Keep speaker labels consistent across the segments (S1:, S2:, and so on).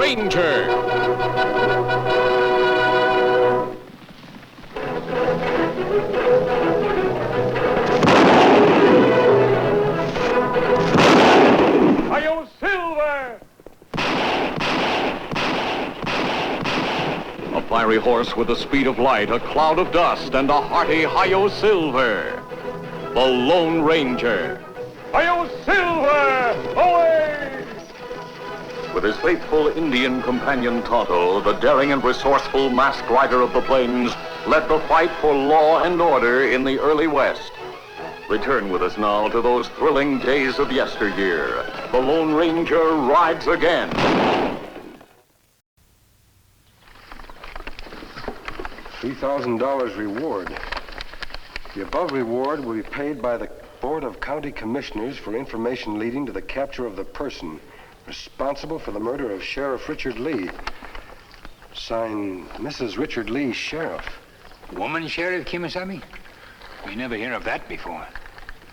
S1: Ranger.
S2: Hi-yo, Silver!
S1: A fiery horse with the speed of light, a cloud of dust, and a hearty Hi-yo Silver. The Lone Ranger.
S2: Hi-yo, Silver! Away!
S1: With his faithful Indian companion Tonto, the daring and resourceful masked rider of the plains led the fight for law and order in the early West. Return with us now to those thrilling days of yesteryear. The Lone Ranger rides again.
S3: $3,000 reward. The above reward will be paid by the Board of County Commissioners for information leading to the capture of the person responsible for the murder of Sheriff Richard Lee. Signed, Mrs. Richard Lee, Sheriff.
S4: Woman sheriff, Kemo Sabe? We never hear of that before.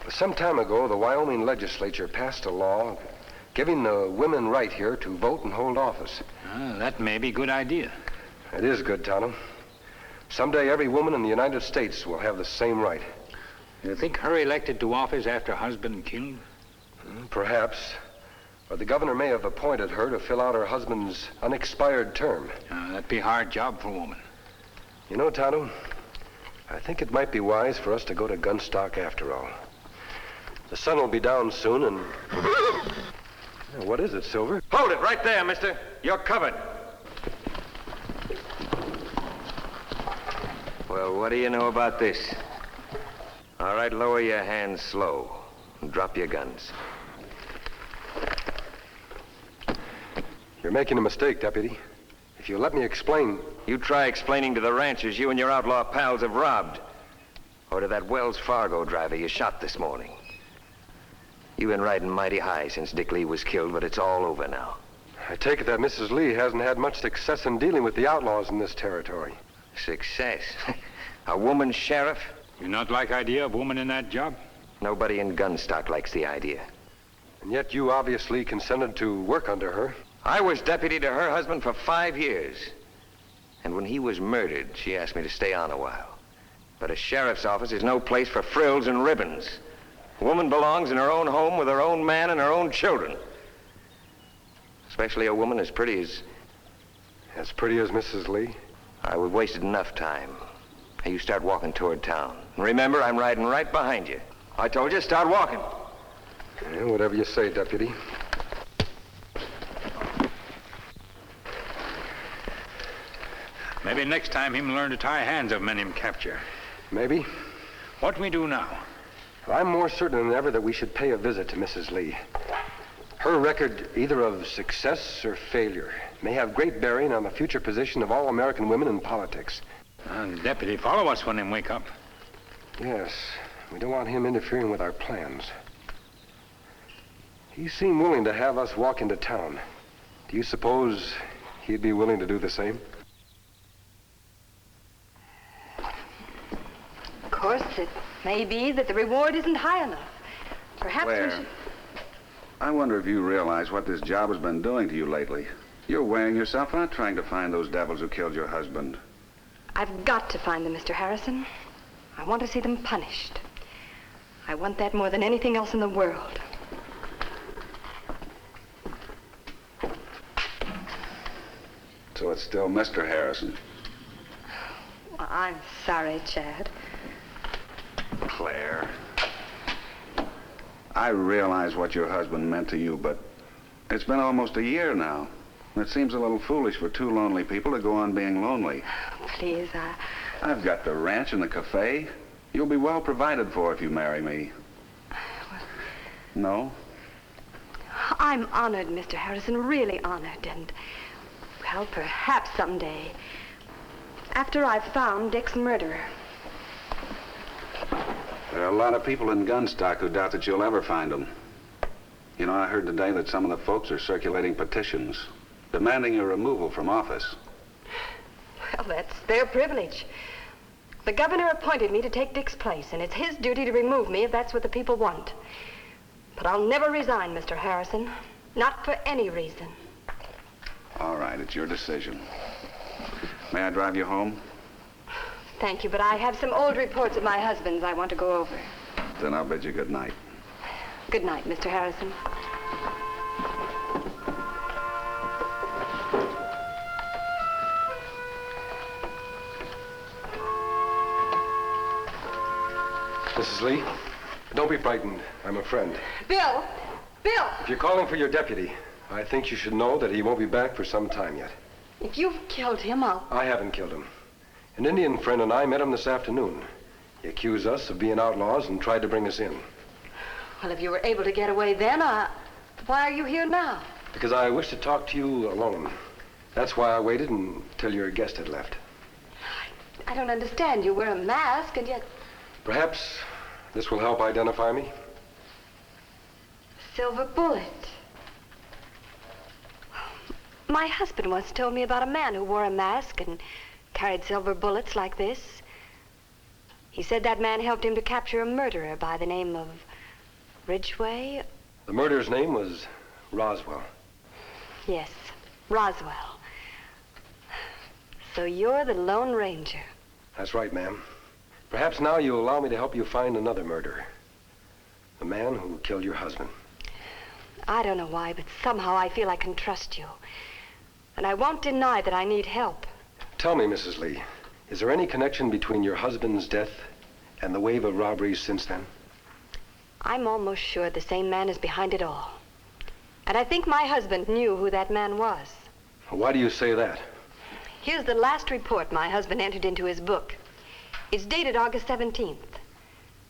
S3: Some time ago, the Wyoming legislature passed a law giving the women right here to vote and hold office.
S4: That may be a good idea.
S3: It is good, Tonto. Someday every woman in the United States will have the same right.
S4: You think her elected to office after her husband killed?
S3: Perhaps. Or the governor may have appointed her to fill out her husband's unexpired term.
S4: That'd be a hard job for a woman.
S3: You know, Tonto, I think it might be wise for us to go to Gunstock after all. The sun will be down soon and... What is it, Silver?
S5: Hold it right there, mister. You're covered. Well, what do you know about this? All right, lower your hands slow and drop your guns.
S3: You're making a mistake, Deputy. If you let me explain...
S5: You try explaining to the ranchers you and your outlaw pals have robbed. Or to that Wells Fargo driver you shot this morning. You've been riding mighty high since Dick Lee was killed, but it's all over now.
S3: I take it that Mrs. Lee hasn't had much success in dealing with the outlaws in this territory.
S5: Success? A woman sheriff?
S4: You not like idea of woman in that job?
S5: Nobody in Gunstock likes the idea.
S3: And yet you obviously consented to work under her.
S5: I was deputy to her husband for 5 years. And when he was murdered, she asked me to stay on a while. But a sheriff's office is no place for frills and ribbons. A woman belongs in her own home with her own man and her own children. Especially a woman as pretty as...
S3: As pretty as Mrs. Lee?
S5: We've wasted enough time. Now you start walking toward town. And remember, I'm riding right behind you. I told you, start walking.
S3: Yeah, whatever you say, Deputy.
S4: Maybe next time him learn to tie hands of men him capture.
S3: Maybe.
S4: What we do now?
S3: I'm more certain than ever that we should pay a visit to Mrs. Lee. Her record, either of success or failure, may have great bearing on the future position of all American women in politics.
S4: Deputy, follow us when him wake up.
S3: Yes, we don't want him interfering with our plans. He seemed willing to have us walk into town. Do you suppose he'd be willing to do the same?
S6: Of course, it may be that the reward isn't high enough. Perhaps we should...
S7: I wonder if you realize what this job has been doing to you lately. You're wearing yourself out trying to find those devils who killed your husband.
S6: I've got to find them, Mr. Harrison. I want to see them punished. I want that more than anything else in the world.
S7: So it's still Mr. Harrison.
S6: Well, I'm sorry, Chad.
S7: Claire. I realize what your husband meant to you, but it's been almost a year now. It seems a little foolish for two lonely people to go on being lonely.
S6: Please,
S7: I've got the ranch and the cafe. You'll be well provided for if you marry me.
S6: Well,
S7: No?
S6: I'm honored, Mr. Harrison, really honored, and, well, perhaps someday, after I've found Dick's murderer.
S7: There are a lot of people in Gunstock who doubt that you'll ever find him. You know, I heard today that some of the folks are circulating petitions, demanding your removal from office.
S6: Well, that's their privilege. The governor appointed me to take Dick's place, and it's his duty to remove me if that's what the people want. But I'll never resign, Mr. Harrison. Not for any reason.
S7: All right, it's your decision. May I drive you home?
S6: Thank you, but I have some old reports of my husband's I want to go over.
S7: Then I'll bid you good night.
S6: Good night, Mr. Harrison.
S3: Mrs. Lee, don't be frightened. I'm a friend.
S6: Bill! Bill!
S3: If you're calling for your deputy, I think you should know that he won't be back for some time yet.
S6: If you've killed him,
S3: I haven't killed him. An Indian friend and I met him this afternoon. He accused us of being outlaws and tried to bring us in.
S6: Well, if you were able to get away then, why are you here now?
S3: Because I wish to talk to you alone. That's why I waited until your guest had left.
S6: I don't understand. You wear a mask and yet...
S3: Perhaps this will help identify me.
S6: Silver bullet. My husband once told me about a man who wore a mask and carried silver bullets like this. He said that man helped him to capture a murderer by the name of Ridgway.
S3: The murderer's name was Roswell.
S6: Yes, Roswell. So you're the Lone Ranger.
S3: That's right, ma'am. Perhaps now you'll allow me to help you find another murderer. The man who killed your husband.
S6: I don't know why, but somehow I feel I can trust you. And I won't deny that I need help.
S3: Tell me, Mrs. Lee, is there any connection between your husband's death and the wave of robberies since then?
S6: I'm almost sure the same man is behind it all. And I think my husband knew who that man was.
S3: Why do you say that?
S6: Here's the last report my husband entered into his book. It's dated August 17th.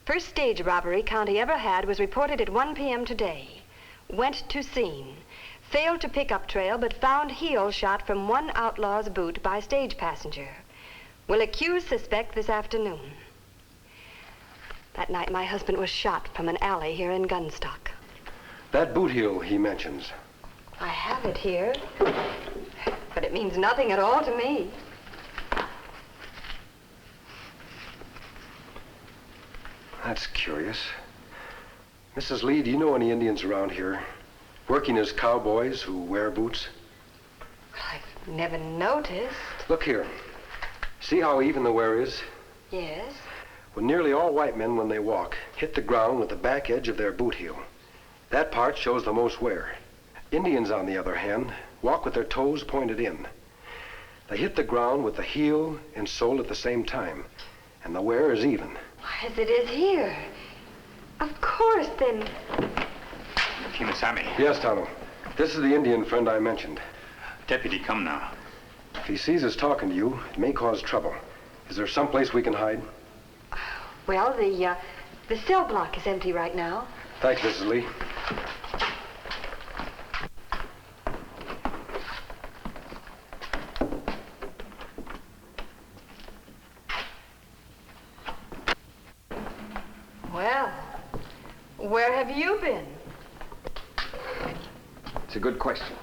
S6: First stage robbery County ever had was reported at 1 p.m. today. Went to scene. Failed to pick up trail, but found heel shot from one outlaw's boot by stage passenger. Will accuse suspect this afternoon. That night, my husband was shot from an alley here in Gunstock.
S3: That boot heel he mentions.
S6: I have it here, but it means nothing at all to me.
S3: That's curious. Mrs. Lee, do you know any Indians around here working as cowboys who wear boots?
S6: I've never noticed.
S3: Look here. See how even the wear is?
S6: Yes.
S3: Well, nearly all white men, when they walk, hit the ground with the back edge of their boot heel. That part shows the most wear. Indians, on the other hand, walk with their toes pointed in. They hit the ground with the heel and sole at the same time, and the wear is even.
S6: As it is here. Of course, then.
S4: Kemo Sabe.
S3: Yes, Tonto. This is the Indian friend I mentioned.
S4: Deputy, come now.
S3: If he sees us talking to you, it may cause trouble. Is there someplace we can hide?
S6: Well, the cell block is empty right now.
S3: Thanks, Mrs. Lee.
S6: Well, where have you been?
S5: It's a good question.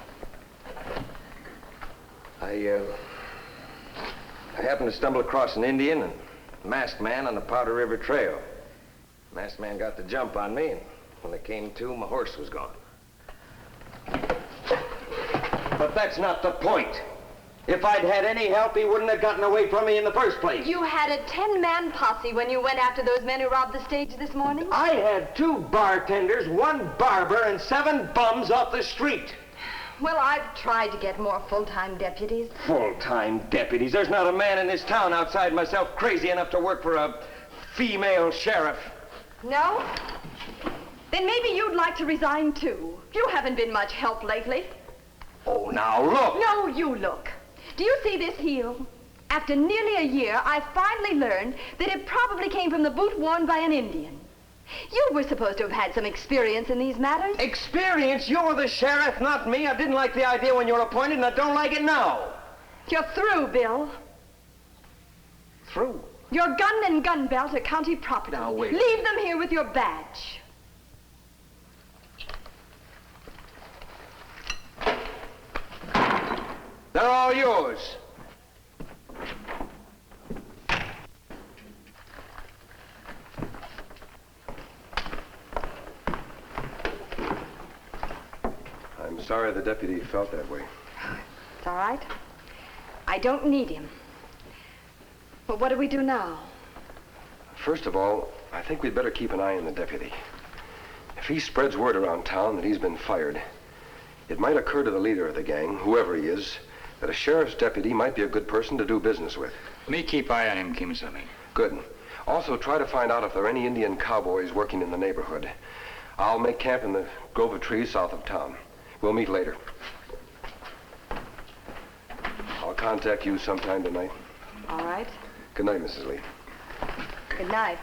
S5: I happened to stumble across an Indian and masked man on the Powder River Trail. Masked man got the jump on me, and when they came to, my horse was gone. But that's not the point. If I'd had any help, he wouldn't have gotten away from me in the first place.
S6: You had a 10-man posse when you went after those men who robbed the stage this morning?
S5: I had 2 bartenders, 1 barber, and 7 bums off the street.
S6: Well, I've tried to get more full-time deputies.
S5: Full-time deputies? There's not a man in this town outside myself crazy enough to work for a female sheriff.
S6: No? Then maybe you'd like to resign, too. You haven't been much help lately.
S5: Oh, now look!
S6: No, you look. Do you see this heel? After nearly a year, I finally learned that it probably came from the boot worn by an Indian. You were supposed to have had some experience in these matters.
S5: Experience? You're the sheriff, not me. I didn't like the idea when you were appointed, and I don't like it now.
S6: You're through, Bill.
S5: Through?
S6: Your gun and gun belt are county property.
S5: Now, wait.
S6: Leave them here with your badge.
S5: They're all yours.
S3: I'm sorry the deputy felt that way.
S6: That's all right. I don't need him. But what do we do now?
S3: First of all, I think we'd better keep an eye on the deputy. If he spreads word around town that he's been fired, it might occur to the leader of the gang, whoever he is, that a sheriff's deputy might be a good person to do business with.
S4: Me keep eye on him, Kemo Sabe.
S3: Good. Also, try to find out if there are any Indian cowboys working in the neighborhood. I'll make camp in the grove of trees south of town. We'll meet later. I'll contact you sometime tonight.
S6: All right.
S3: Good night, Mrs. Lee.
S6: Good night.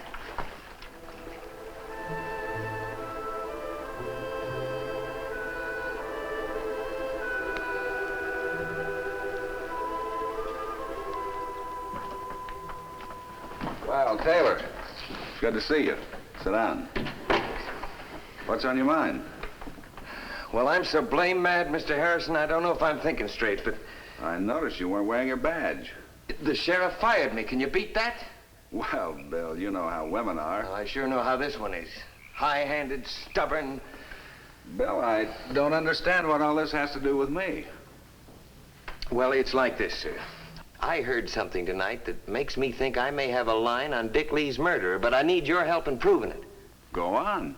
S7: Well, Taylor, good to see you. Sit down. What's on your mind?
S5: Well, I'm so blame mad, Mr. Harrison, I don't know if I'm thinking straight, but
S7: I noticed you weren't wearing your badge.
S5: the sheriff fired me. Can you beat that?
S7: Well, Bill, you know how women are.
S5: Well, I sure know how this one is. High-handed, stubborn.
S7: Bill, I don't understand what all this has to do with me.
S5: Well, it's like this, sir. I heard something tonight that makes me think I may have a line on Dick Lee's murderer, but I need your help in proving it.
S7: Go on.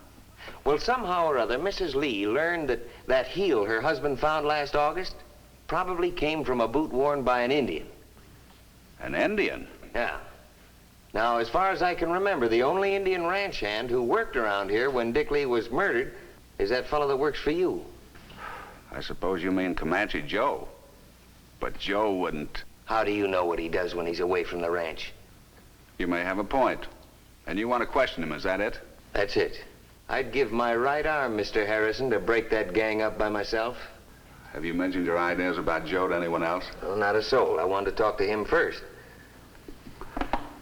S5: Well, somehow or other, Mrs. Lee learned that that heel her husband found last August probably came from a boot worn by an Indian.
S7: An Indian?
S5: Yeah. Now, as far as I can remember, the only Indian ranch hand who worked around here when Dick Lee was murdered is that fellow that works for you.
S7: I suppose you mean Comanche Joe. But Joe wouldn't.
S5: How do you know what he does when he's away from the ranch?
S7: You may have a point. And you want to question him, is that it?
S5: That's it. I'd give my right arm, Mr. Harrison, to break that gang up by myself.
S7: Have you mentioned your ideas about Joe to anyone else?
S5: Well, not a soul. I wanted to talk to him first.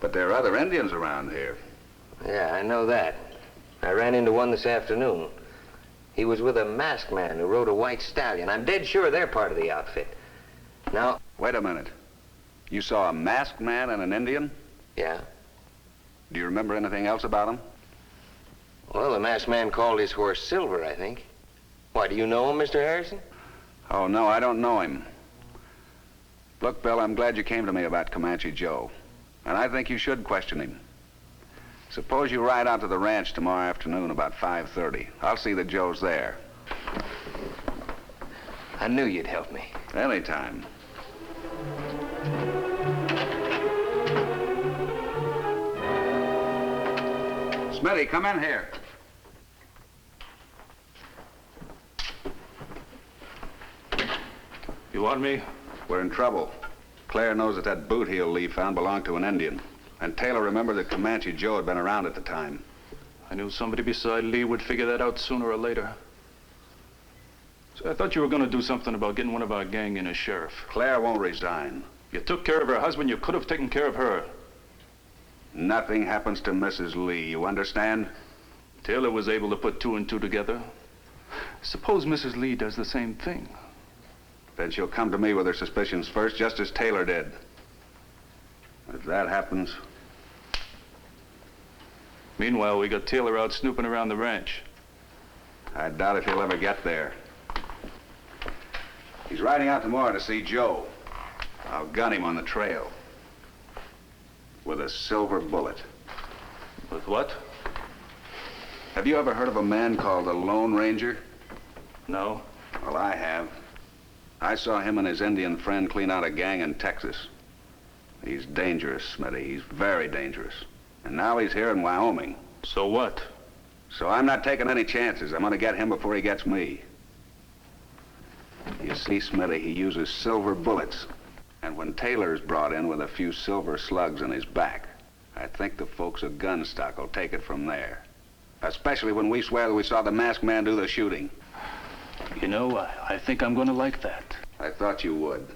S7: But there are other Indians around here.
S5: Yeah, I know that. I ran into one this afternoon. He was with a masked man who rode a white stallion. I'm dead sure they're part of the outfit. Now...
S7: Wait a minute. You saw a masked man and an Indian?
S5: Yeah?
S7: Do you remember anything else about him?
S5: Well, the masked man called his horse Silver, I think. Why, do you know him, Mr. Harrison?
S7: Oh, no, I don't know him. Look, Bill, I'm glad you came to me about Comanche Joe. And I think you should question him. Suppose you ride out to the ranch tomorrow afternoon about 5:30. I'll see that Joe's there.
S5: I knew you'd help me.
S7: Anytime. Smitty, come in here.
S2: You want me?
S7: We're in trouble. Claire knows that that boot heel Lee found belonged to an Indian. And Taylor remembered that Comanche Joe had been around at the time.
S2: I knew somebody beside Lee would figure that out sooner or later. So I thought you were going to do something about getting one of our gang in as sheriff.
S7: Claire won't resign.
S2: You took care of her husband, you could have taken care of her.
S7: Nothing happens to Mrs. Lee, you understand?
S2: Taylor was able to put two and two together. Suppose Mrs. Lee does the same thing.
S7: Then she'll come to me with her suspicions first, just as Taylor did. If that happens...
S2: Meanwhile, we got Taylor out snooping around the ranch.
S7: I doubt if he'll ever get there. He's riding out tomorrow to see Joe. I'll gun him on the trail. With a silver bullet.
S2: With what?
S7: Have you ever heard of a man called the Lone Ranger?
S2: No.
S7: Well, I have. I saw him and his Indian friend clean out a gang in Texas. He's dangerous, Smitty. He's very dangerous. And now he's here in Wyoming.
S2: So what?
S7: So I'm not taking any chances. I'm going to get him before he gets me. You see, Smitty, he uses silver bullets. And when Taylor's brought in with a few silver slugs in his back, I think the folks at Gunstock will take it from there. Especially when we swear that we saw the masked man do the shooting.
S2: You know, I think I'm going to like that.
S7: I thought you would.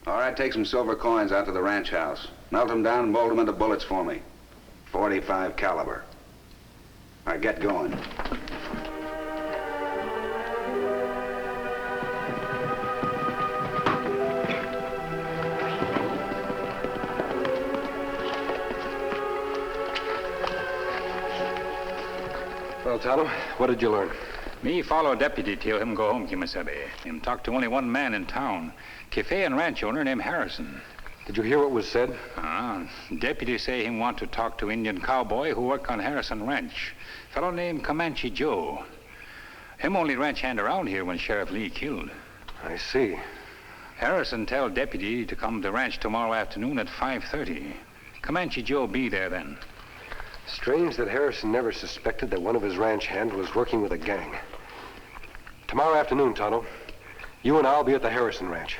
S7: All right, take some silver coins out to the ranch house. Melt them down and mold them into bullets for me. 45 caliber. All right, get going.
S3: Well, Tonto, what did you learn?
S4: Me follow deputy till him go home, Kemo Sabe. Him talk to only one man in town. Cafe and ranch owner named Harrison.
S3: Did you hear what was said?
S4: Deputy say him want to talk to Indian cowboy who work on Harrison Ranch. Fellow named Comanche Joe. Him only ranch hand around here when Sheriff Lee killed.
S3: I see.
S4: Harrison tell deputy to come to ranch tomorrow afternoon at 5:30. Comanche Joe be there then.
S3: Strange that Harrison never suspected that one of his ranch hands was working with a gang. Tomorrow afternoon, Tonto, you and I'll be at the Harrison Ranch.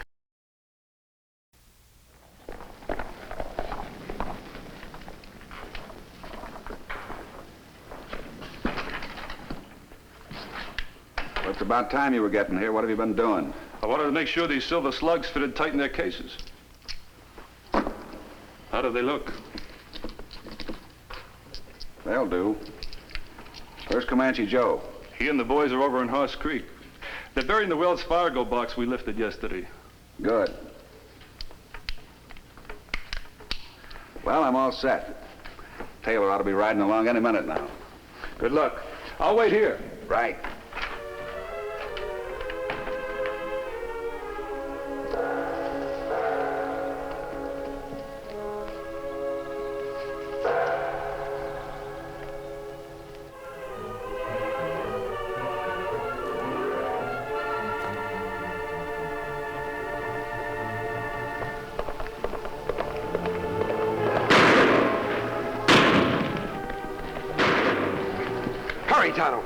S7: Well, it's about time you were getting here. What have you been doing?
S2: I wanted to make sure these silver slugs fitted tight in their cases. How do they look?
S7: They'll do. Where's Comanche Joe?
S2: He and the boys are over in Horse Creek. They're burying the Wells Fargo box we lifted yesterday.
S7: Good. Well, I'm all set. Taylor ought to be riding along any minute now.
S2: Good luck. I'll wait here.
S7: Right.
S3: Hurry, Tonto.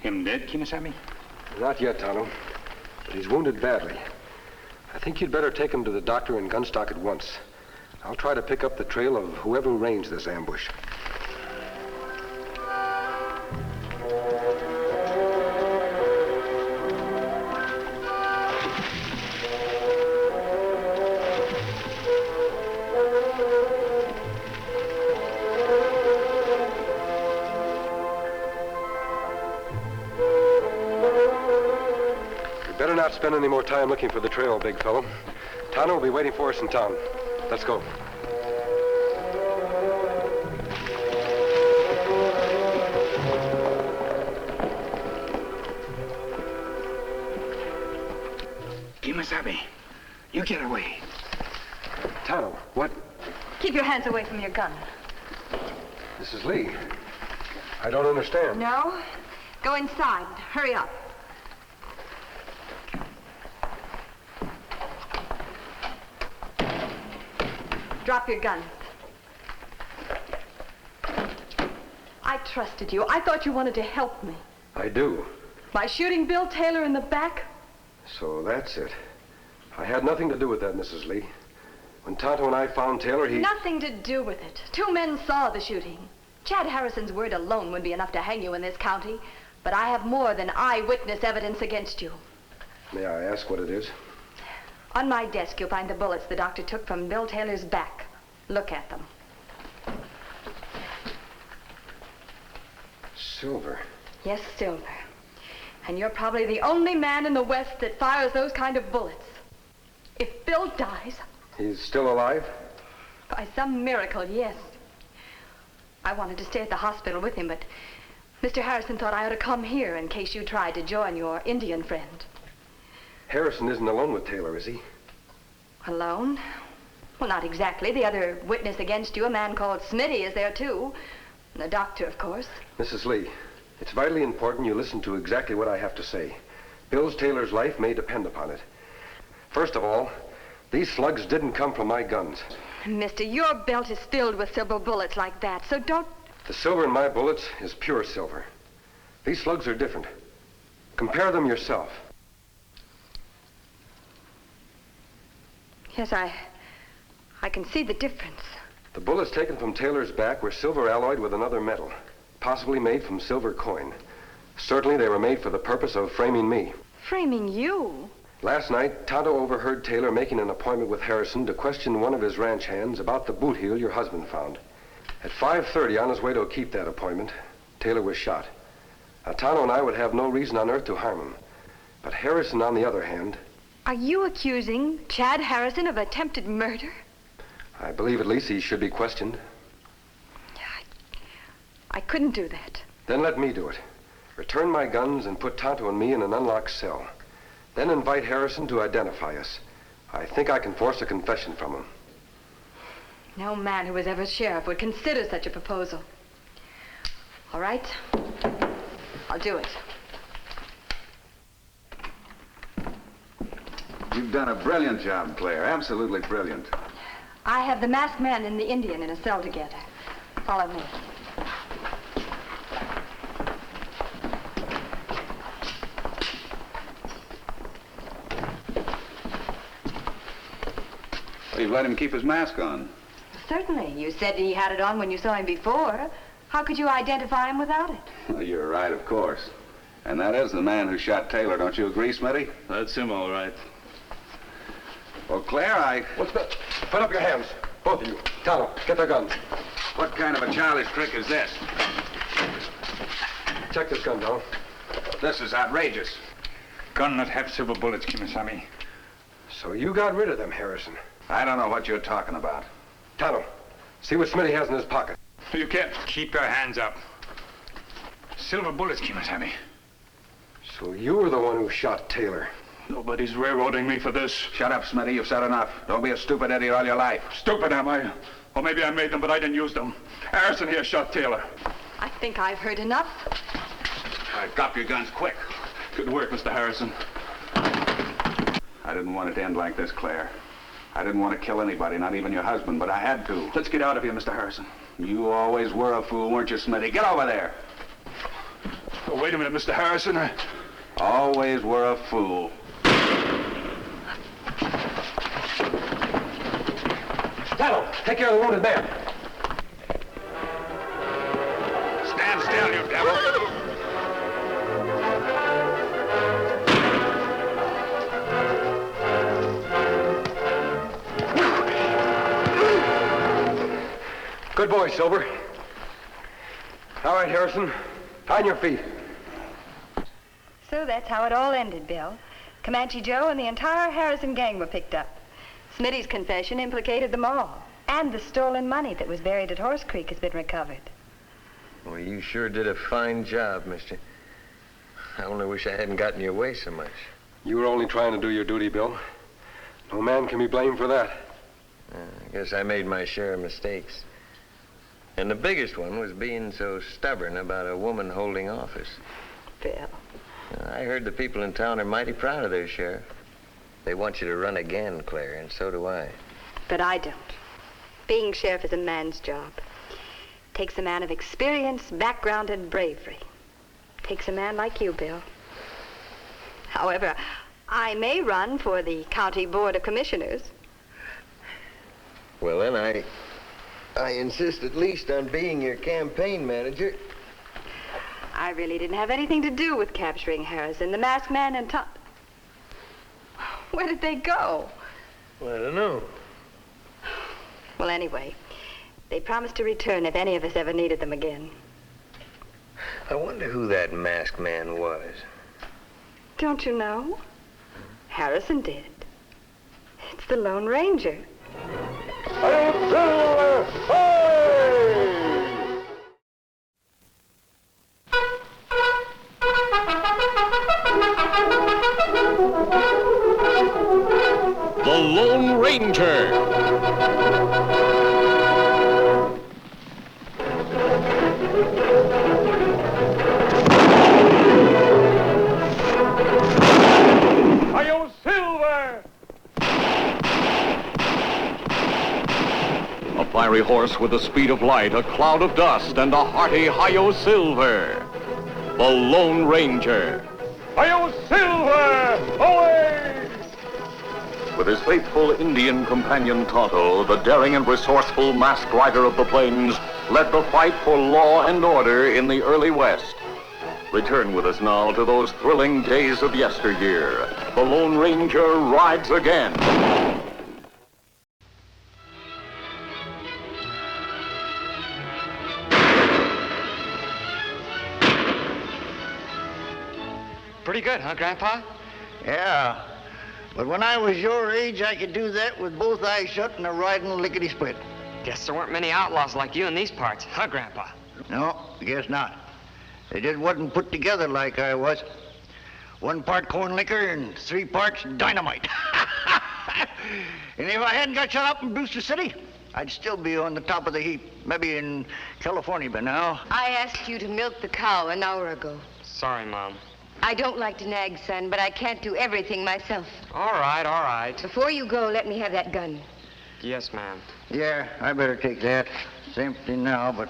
S4: Him dead, Kemo Sabe?
S3: Not yet, Tonto, but he's wounded badly. I think you'd better take him to the doctor in Gunstock at once. I'll try to pick up the trail of whoever arranged this ambush. You'd better not spend any more time looking for the trail, big fellow. Tonto will be waiting for us in town. Let's go.
S4: Kemo Sabe, you get away.
S3: Tonto, what?
S6: Keep your hands away from your gun.
S3: Mrs. Lee, I don't understand.
S6: No? Go inside. Hurry up. Drop your guns. I trusted you. I thought you wanted to help me.
S3: I do.
S6: By shooting Bill Taylor in the back?
S3: So that's it. I had nothing to do with that, Mrs. Lee. When Tonto and I found Taylor, he...
S6: Nothing to do with it. 2 men saw the shooting. Chad Harrison's word alone would be enough to hang you in this county. But I have more than eyewitness evidence against you.
S3: May I ask what it is?
S6: On my desk, you'll find the bullets the doctor took from Bill Taylor's back. Look at them.
S3: Silver.
S6: Yes, silver. And you're probably the only man in the West that fires those kind of bullets. If Bill dies...
S3: He's still alive?
S6: By some miracle, yes. I wanted to stay at the hospital with him, but Mr. Harrison thought I ought to come here in case you tried to join your Indian friend.
S3: Harrison isn't alone with Taylor, is he?
S6: Alone? Well, not exactly. The other witness against you, a man called Smitty, is there too. And the doctor, of course.
S3: Mrs. Lee, it's vitally important you listen to exactly what I have to say. Bill Taylor's life may depend upon it. First of all, these slugs didn't come from my guns.
S6: Mister, your belt is filled with silver bullets like that, so don't...
S3: The silver in my bullets is pure silver. These slugs are different. Compare them yourself.
S6: Yes, I can see the difference.
S3: The bullets taken from Taylor's back were silver alloyed with another metal, possibly made from silver coin. Certainly they were made for the purpose of framing me.
S6: Framing you?
S3: Last night, Tonto overheard Taylor making an appointment with Harrison to question one of his ranch hands about the boot heel your husband found. At 5:30, on his way to keep that appointment, Taylor was shot. Now, Tonto and I would have no reason on earth to harm him. But Harrison, on the other hand...
S6: Are you accusing Chad Harrison of attempted murder?
S3: I believe at least he should be questioned.
S6: I couldn't do that.
S3: Then let me do it. Return my guns and put Tonto and me in an unlocked cell. Then invite Harrison to identify us. I think I can force a confession from him.
S6: No man who was ever sheriff would consider such a proposal. All right, I'll do it.
S7: You've done a brilliant job, Claire. Absolutely brilliant.
S6: I have the masked man and the Indian in a cell together. Follow me.
S7: Well, you've let him keep his mask on.
S6: Certainly. You said he had it on when you saw him before. How could you identify him without it?
S7: Well, you're right, of course. And that is the man who shot Taylor, don't you agree, Smitty?
S2: That's him, all right.
S7: Well, Claire,
S3: What's that? Put up your hands, both of you. Tonto, get their guns.
S7: What kind of a childish trick is this?
S3: Check this gun, Tonto.
S7: This is outrageous.
S4: Gun not have silver bullets, Kemo Sabe.
S3: So you got rid of them, Harrison.
S7: I don't know what you're talking about.
S3: Tonto, see what Smitty has in his pocket.
S2: You can't.
S4: Keep your hands up. Silver bullets, Kemo Sabe.
S3: So you were the one who shot Taylor.
S2: Nobody's railroading me for this.
S7: Shut up, Smitty. You've said enough. Don't be a stupid idiot all your life.
S2: Stupid, am I? Or maybe I made them, but I didn't use them. Harrison here shot Taylor.
S6: I think I've heard enough.
S7: Drop your guns quick.
S2: Good work, Mr. Harrison.
S7: I didn't want it to end like this, Claire. I didn't want to kill anybody, not even your husband, but I had to.
S2: Let's get out of here, Mr. Harrison.
S7: You always were a fool, weren't you, Smitty? Get over there.
S2: Oh, wait a minute, Mr. Harrison.
S7: Always were a fool.
S3: Tonto, take care of the wounded man.
S7: Stand still, you devil.
S3: Good boy, Silver. All right, Harrison, on your feet.
S6: So that's how it all ended, Bill. Comanche Joe and the entire Harrison gang were picked up. Smitty's confession implicated them all. And the stolen money that was buried at Horse Creek has been recovered.
S5: Well, you sure did a fine job, mister. I only wish I hadn't gotten your way so much.
S3: You were only trying to do your duty, Bill. No man can be blamed for that.
S5: I guess I made my share of mistakes. And the biggest one was being so stubborn about a woman holding office.
S6: Bill.
S5: I heard the people in town are mighty proud of their sheriff. They want you to run again, Claire, and so do I.
S6: But I don't. Being sheriff is a man's job. Takes a man of experience, background, and bravery. Takes a man like you, Bill. However, I may run for the County Board of Commissioners.
S5: Well, then I insist at least on being your campaign manager.
S6: I really didn't have anything to do with capturing Harrison, the masked man, and Tonto. Where did they go?
S5: Well, I don't know.
S6: Well, anyway, they promised to return if any of us ever needed them again.
S5: I wonder who that masked man was.
S6: Don't you know? Harrison did. It's the Lone Ranger.
S1: The Lone Ranger.
S2: Hi-yo, Silver!
S1: A fiery horse with the speed of light, a cloud of dust, and a hearty hi-yo Silver. The Lone Ranger.
S2: Hi-yo, Silver! Away!
S1: With his faithful Indian companion Tonto, the daring and resourceful masked rider of the plains led the fight for law and order in the early West. Return with us now to those thrilling days of yesteryear. The Lone Ranger rides again.
S8: pretty good, huh, Grandpa?
S9: Yeah. But when I was your age, I could do that with both eyes shut and a riding lickety-split.
S8: Guess there weren't many outlaws like you in these parts, huh, Grandpa?
S9: No, guess not. They just wasn't put together like I was. 1 part corn liquor and 3 parts dynamite. And if I hadn't got shut up in Brewster City, I'd still be on the top of the heap. Maybe in California by now.
S10: I asked you to milk the cow an hour ago.
S8: Sorry, Mom.
S10: I don't like to nag, son, but I can't do everything myself.
S8: All right.
S10: Before you go, let me have that gun.
S8: Yes, ma'am.
S9: Yeah, I better take that. It's empty now, but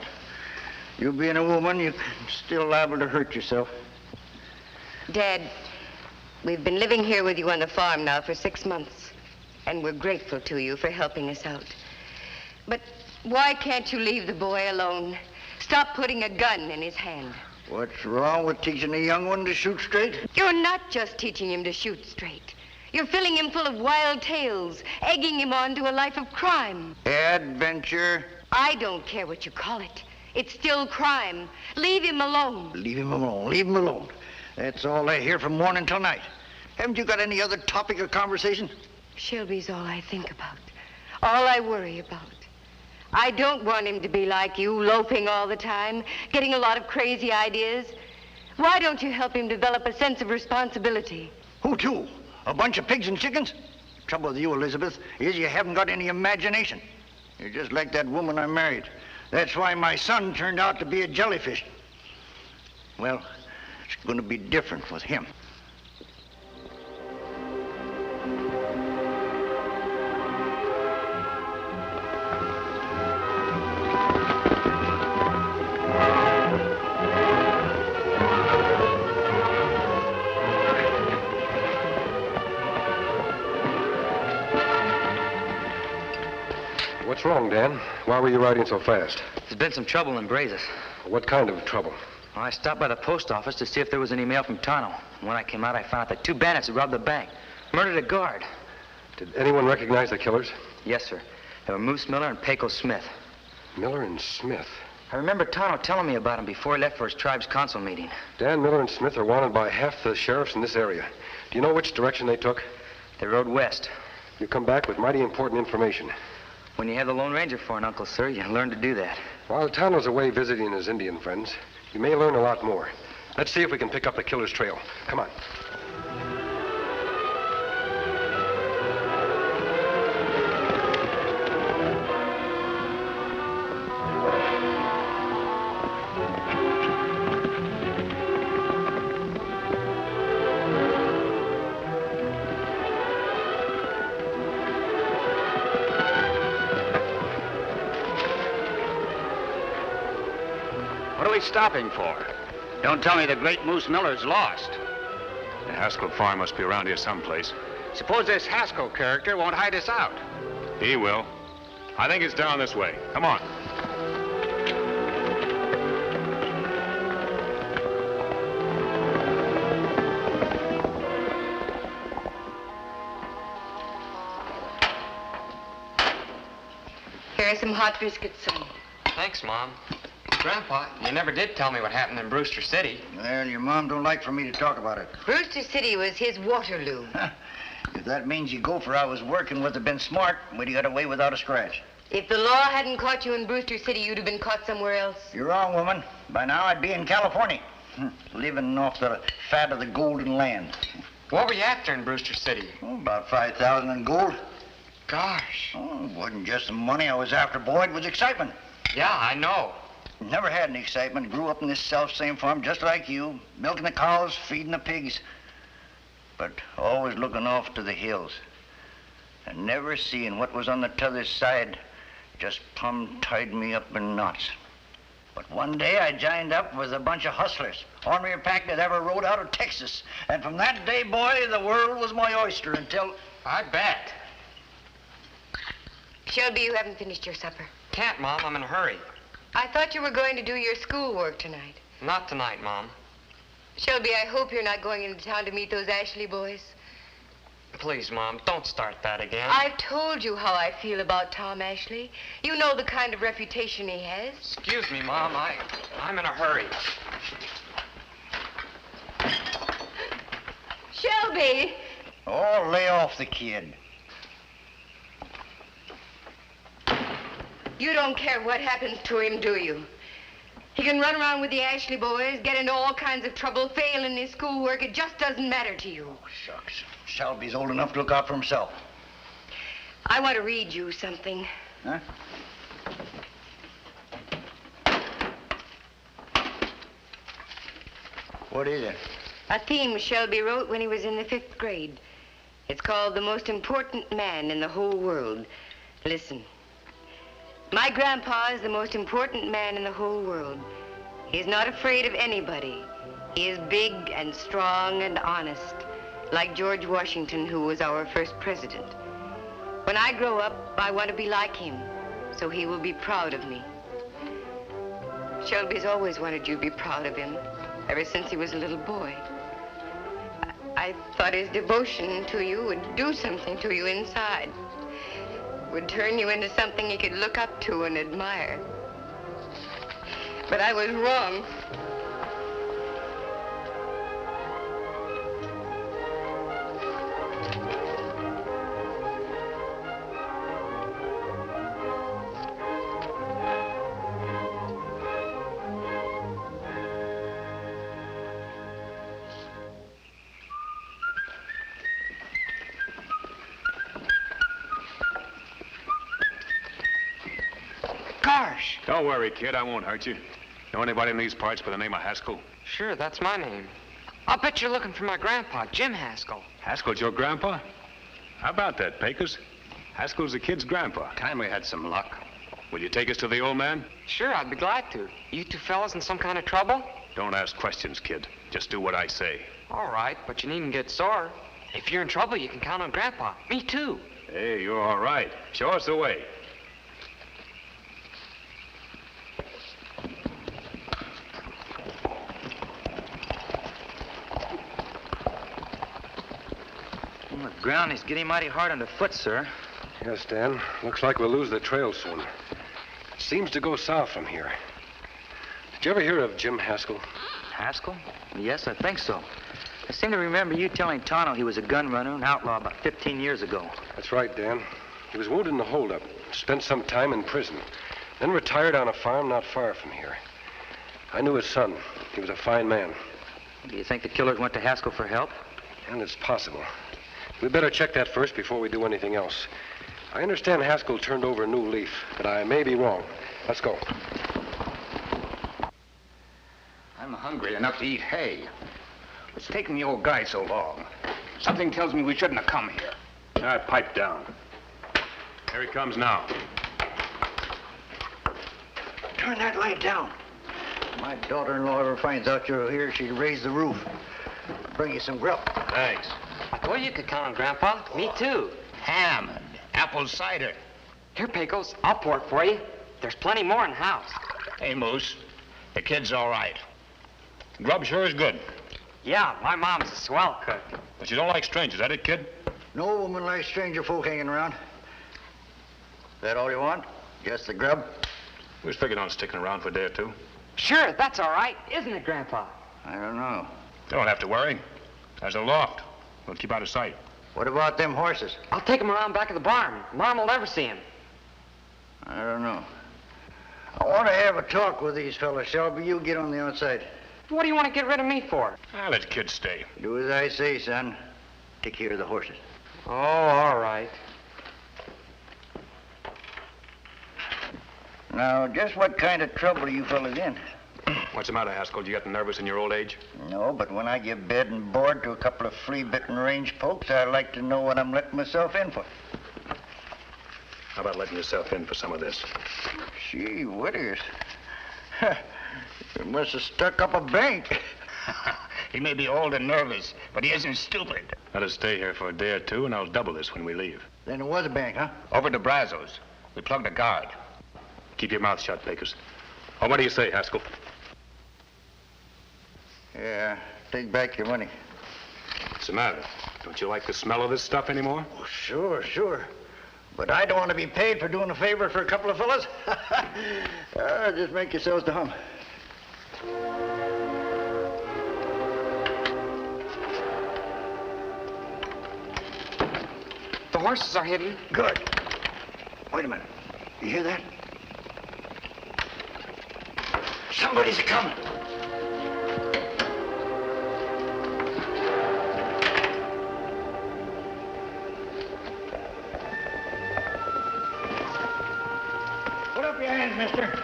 S9: you being a woman, you're still liable to hurt yourself.
S10: Dad, we've been living here with you on the farm now for 6 months, and we're grateful to you for helping us out. But why can't you leave the boy alone? Stop putting a gun in his hand.
S9: What's wrong with teaching a young one to shoot straight?
S10: You're not just teaching him to shoot straight. You're filling him full of wild tales, egging him on to a life of crime.
S9: Adventure.
S10: I don't care what you call it. It's still crime. Leave him alone.
S9: Leave him alone. Leave him alone. That's all I hear from morning till night. Haven't you got any other topic of conversation?
S10: Shelby's all I think about. All I worry about. I don't want him to be like you, loafing all the time, getting a lot of crazy ideas. Why don't you help him develop a sense of responsibility?
S9: Who to? A bunch of pigs and chickens? Trouble with you, Elizabeth, is you haven't got any imagination. You're just like that woman I married. That's why my son turned out to be a jellyfish. Well, it's going to be different with him.
S3: What's wrong, Dan? Why were you riding so fast?
S8: There's been some trouble in Brazos.
S3: What kind of trouble?
S8: Well, I stopped by the post office to see if there was any mail from Tonto. When I came out, I found out that 2 bandits had robbed the bank, murdered a guard.
S3: Did anyone recognize the killers?
S8: Yes, sir. They were Moose Miller and Pecos Smith.
S3: Miller and Smith.
S8: I remember Tonto telling me about them before he left for his tribe's council meeting.
S3: Dan, Miller, and Smith are wanted by half the sheriffs in this area. Do you know which direction they took?
S8: They rode west.
S3: You come back with mighty important information.
S8: When you have the Lone Ranger for an uncle, sir, you learn to do that.
S3: While Tonto's away visiting his Indian friends, you may learn a lot more. Let's see if we can pick up the killer's trail. Come on.
S7: Stopping for? Don't tell me the great Moose Miller's lost.
S2: The Haskell farm must be around here someplace.
S7: Suppose this Haskell character won't hide us out.
S2: He will. I think it's down this way. Come on.
S10: Here are some hot biscuits, son.
S8: Thanks, Mom. Grandpa, you never did tell me what happened in Brewster City.
S9: Well, your mom don't like for me to talk about it.
S10: Brewster City was his Waterloo.
S9: If that means you gopher I was working with have been smart, we'd have got away without a scratch.
S10: If the law hadn't caught you in Brewster City, you'd have been caught somewhere else.
S9: You're wrong, woman. By now I'd be in California, living off the fat of the golden land.
S8: What were you after in Brewster City?
S9: Oh, about 5,000 in gold.
S8: Gosh.
S9: Oh, it wasn't just the money I was after, boy. It was excitement.
S8: Yeah, I know.
S9: Never had any excitement. Grew up in this self-same farm just like you, milking the cows, feeding the pigs. But always looking off to the hills. And never seeing what was on the t'other side. Just plumb tied me up in knots. But one day I joined up with a bunch of hustlers. Ornery pack that ever rode out of Texas. And from that day, boy, the world was my oyster until...
S8: I bet.
S10: Shelby, you haven't finished your supper.
S8: Can't, Mom. I'm in a hurry.
S10: I thought you were going to do your schoolwork tonight.
S8: Not tonight, Mom.
S10: Shelby, I hope you're not going into town to meet those Ashley boys.
S8: Please, Mom, don't start that again.
S10: I've told you how I feel about Tom Ashley. You know the kind of reputation he has.
S8: Excuse me, Mom. I'm in a hurry.
S10: Shelby!
S9: Oh, lay off the kid.
S10: You don't care what happens to him, do you? He can run around with the Ashley boys, get into all kinds of trouble, fail in his schoolwork. It just doesn't matter to you.
S9: Oh, shucks. Shelby's old enough to look out for himself.
S10: I want to read you something.
S9: Huh? What is it?
S10: A theme Shelby wrote when he was in the 5th grade. It's called The Most Important Man in the Whole World. Listen. My grandpa is the most important man in the whole world. He's not afraid of anybody. He is big and strong and honest, like George Washington, who was our first president. When I grow up, I want to be like him, so he will be proud of me. Shelby's always wanted you to be proud of him, ever since he was a little boy. I thought his devotion to you would do something to you inside. Would turn you into something he could look up to and admire. But I was wrong.
S9: Gosh!
S11: Don't worry, kid. I won't hurt you. Know anybody in these parts by the name of Haskell?
S12: Sure, that's my name. I'll bet you're looking for my grandpa, Jim Haskell.
S11: Haskell's your grandpa? How about that, Pecos? Haskell's the kid's grandpa.
S7: Time we had some luck.
S11: Will you take us to the old man?
S12: Sure, I'd be glad to. You two fellas in some kind of trouble?
S11: Don't ask questions, kid. Just do what I say.
S12: All right, but you needn't get sore. If you're in trouble, you can count on Grandpa. Me too.
S11: Hey, you're all right. Show us the way.
S8: The ground is getting mighty hard underfoot, sir.
S3: Yes, Dan. Looks like we'll lose the trail soon. It seems to go south from here. Did you ever hear of Jim Haskell?
S8: Haskell? Yes, I think so. I seem to remember you telling Tonto he was a gun runner and outlaw about 15 years ago.
S3: That's right, Dan. He was wounded in the holdup, spent some time in prison, then retired on a farm not far from here. I knew his son. He was a fine man.
S8: Do you think the killers went to Haskell for help?
S3: And it's possible. We better check that first before we do anything else. I understand Haskell turned over a new leaf, but I may be wrong. Let's go.
S7: I'm hungry enough to eat hay. What's taking the old guy so long? Something tells me we shouldn't have come here.
S11: All right, pipe down. Here he comes now.
S9: Turn that light down. My daughter-in-law ever finds out you're here, she'll raise the roof. Bring you some grub.
S11: Thanks.
S12: I told you you could count on Grandpa. Me too.
S7: Ham and apple cider.
S12: Here, Pecos, I'll pour it for you. There's plenty more in the house.
S7: Hey, Moose, the kid's all right. Grub sure is good.
S12: Yeah, my mom's a swell cook.
S11: But you don't like strangers, is that it, kid?
S9: No woman likes stranger folk hanging around. That all you want? Just the grub?
S11: We was figuring on sticking around for a day or two.
S12: Sure, that's all right, isn't it, Grandpa?
S9: I don't know.
S11: Don't have to worry. There's a loft. We'll keep out of sight.
S9: What about them horses?
S12: I'll take him around back of the barn. Mom will never see him.
S9: I don't know. I want to have a talk with these fellas, Shelby. You get on the outside.
S12: What do you want to get rid of me for?
S11: I'll let the kid stay.
S9: Do as I say, son. Take care of the horses.
S12: Oh, all right.
S9: Now, just what kind of trouble are you fellas in?
S11: What's the matter, Haskell? You getting nervous in your old age?
S9: No, but when I give bed and board to a couple of flea-bitten range folks, I like to know what I'm letting myself in for.
S11: How about letting yourself in for some of this?
S9: Gee whitters. You must have stuck up a bank.
S7: He may be old and nervous, but he isn't stupid.
S11: Let us stay here for a day or two, and I'll double this when we leave.
S9: Then it was a bank, huh?
S7: Over to Brazos. We plugged a guard.
S11: Keep your mouth shut, Pecos. Oh, what do you say, Haskell?
S9: Yeah, take back your money.
S11: What's the matter? Don't you like the smell of this stuff anymore?
S9: Oh, sure. But I don't want to be paid for doing a favor for a couple of fellas. Just make yourselves to hum.
S12: The horses are hidden.
S9: Good. Wait a minute. You hear that? Somebody's coming. Put up your hands, mister.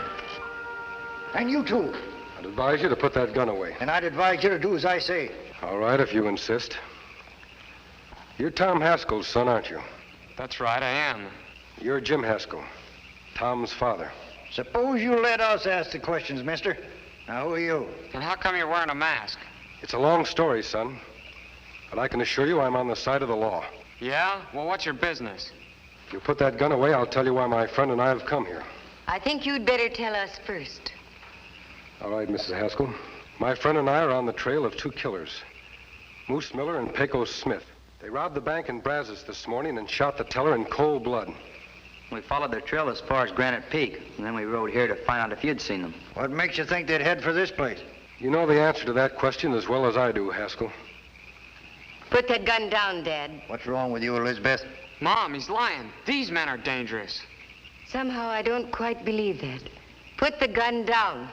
S9: And you too.
S3: I'd advise you to put that gun away.
S9: And I'd advise you to do as I say.
S3: All right, if you insist. You're Tom Haskell's son, aren't you?
S12: That's right, I am.
S3: You're Jim Haskell, Tom's father.
S9: Suppose you let us ask the questions, mister. Now, who are you?
S12: And how come you're wearing a mask?
S3: It's a long story, son. But I can assure you I'm on the side of the law.
S12: Yeah? Well, what's your business?
S3: If you put that gun away, I'll tell you why my friend and I have come here.
S10: I think you'd better tell us first.
S3: All right, Mrs. Haskell. My friend and I are on the trail of two killers, Moose Miller and Pecos Smith. They robbed the bank in Brazos this morning and shot the teller in cold blood.
S8: We followed their trail as far as Granite Peak, and then we rode here to find out if you'd seen them.
S9: What makes you think they'd head for this place?
S3: You know the answer to that question as well as I do, Haskell.
S10: Put that gun down, Dad.
S9: What's wrong with you, Elizabeth?
S12: Mom, he's lying. These men are dangerous.
S10: Somehow I don't quite believe that. Put the gun down.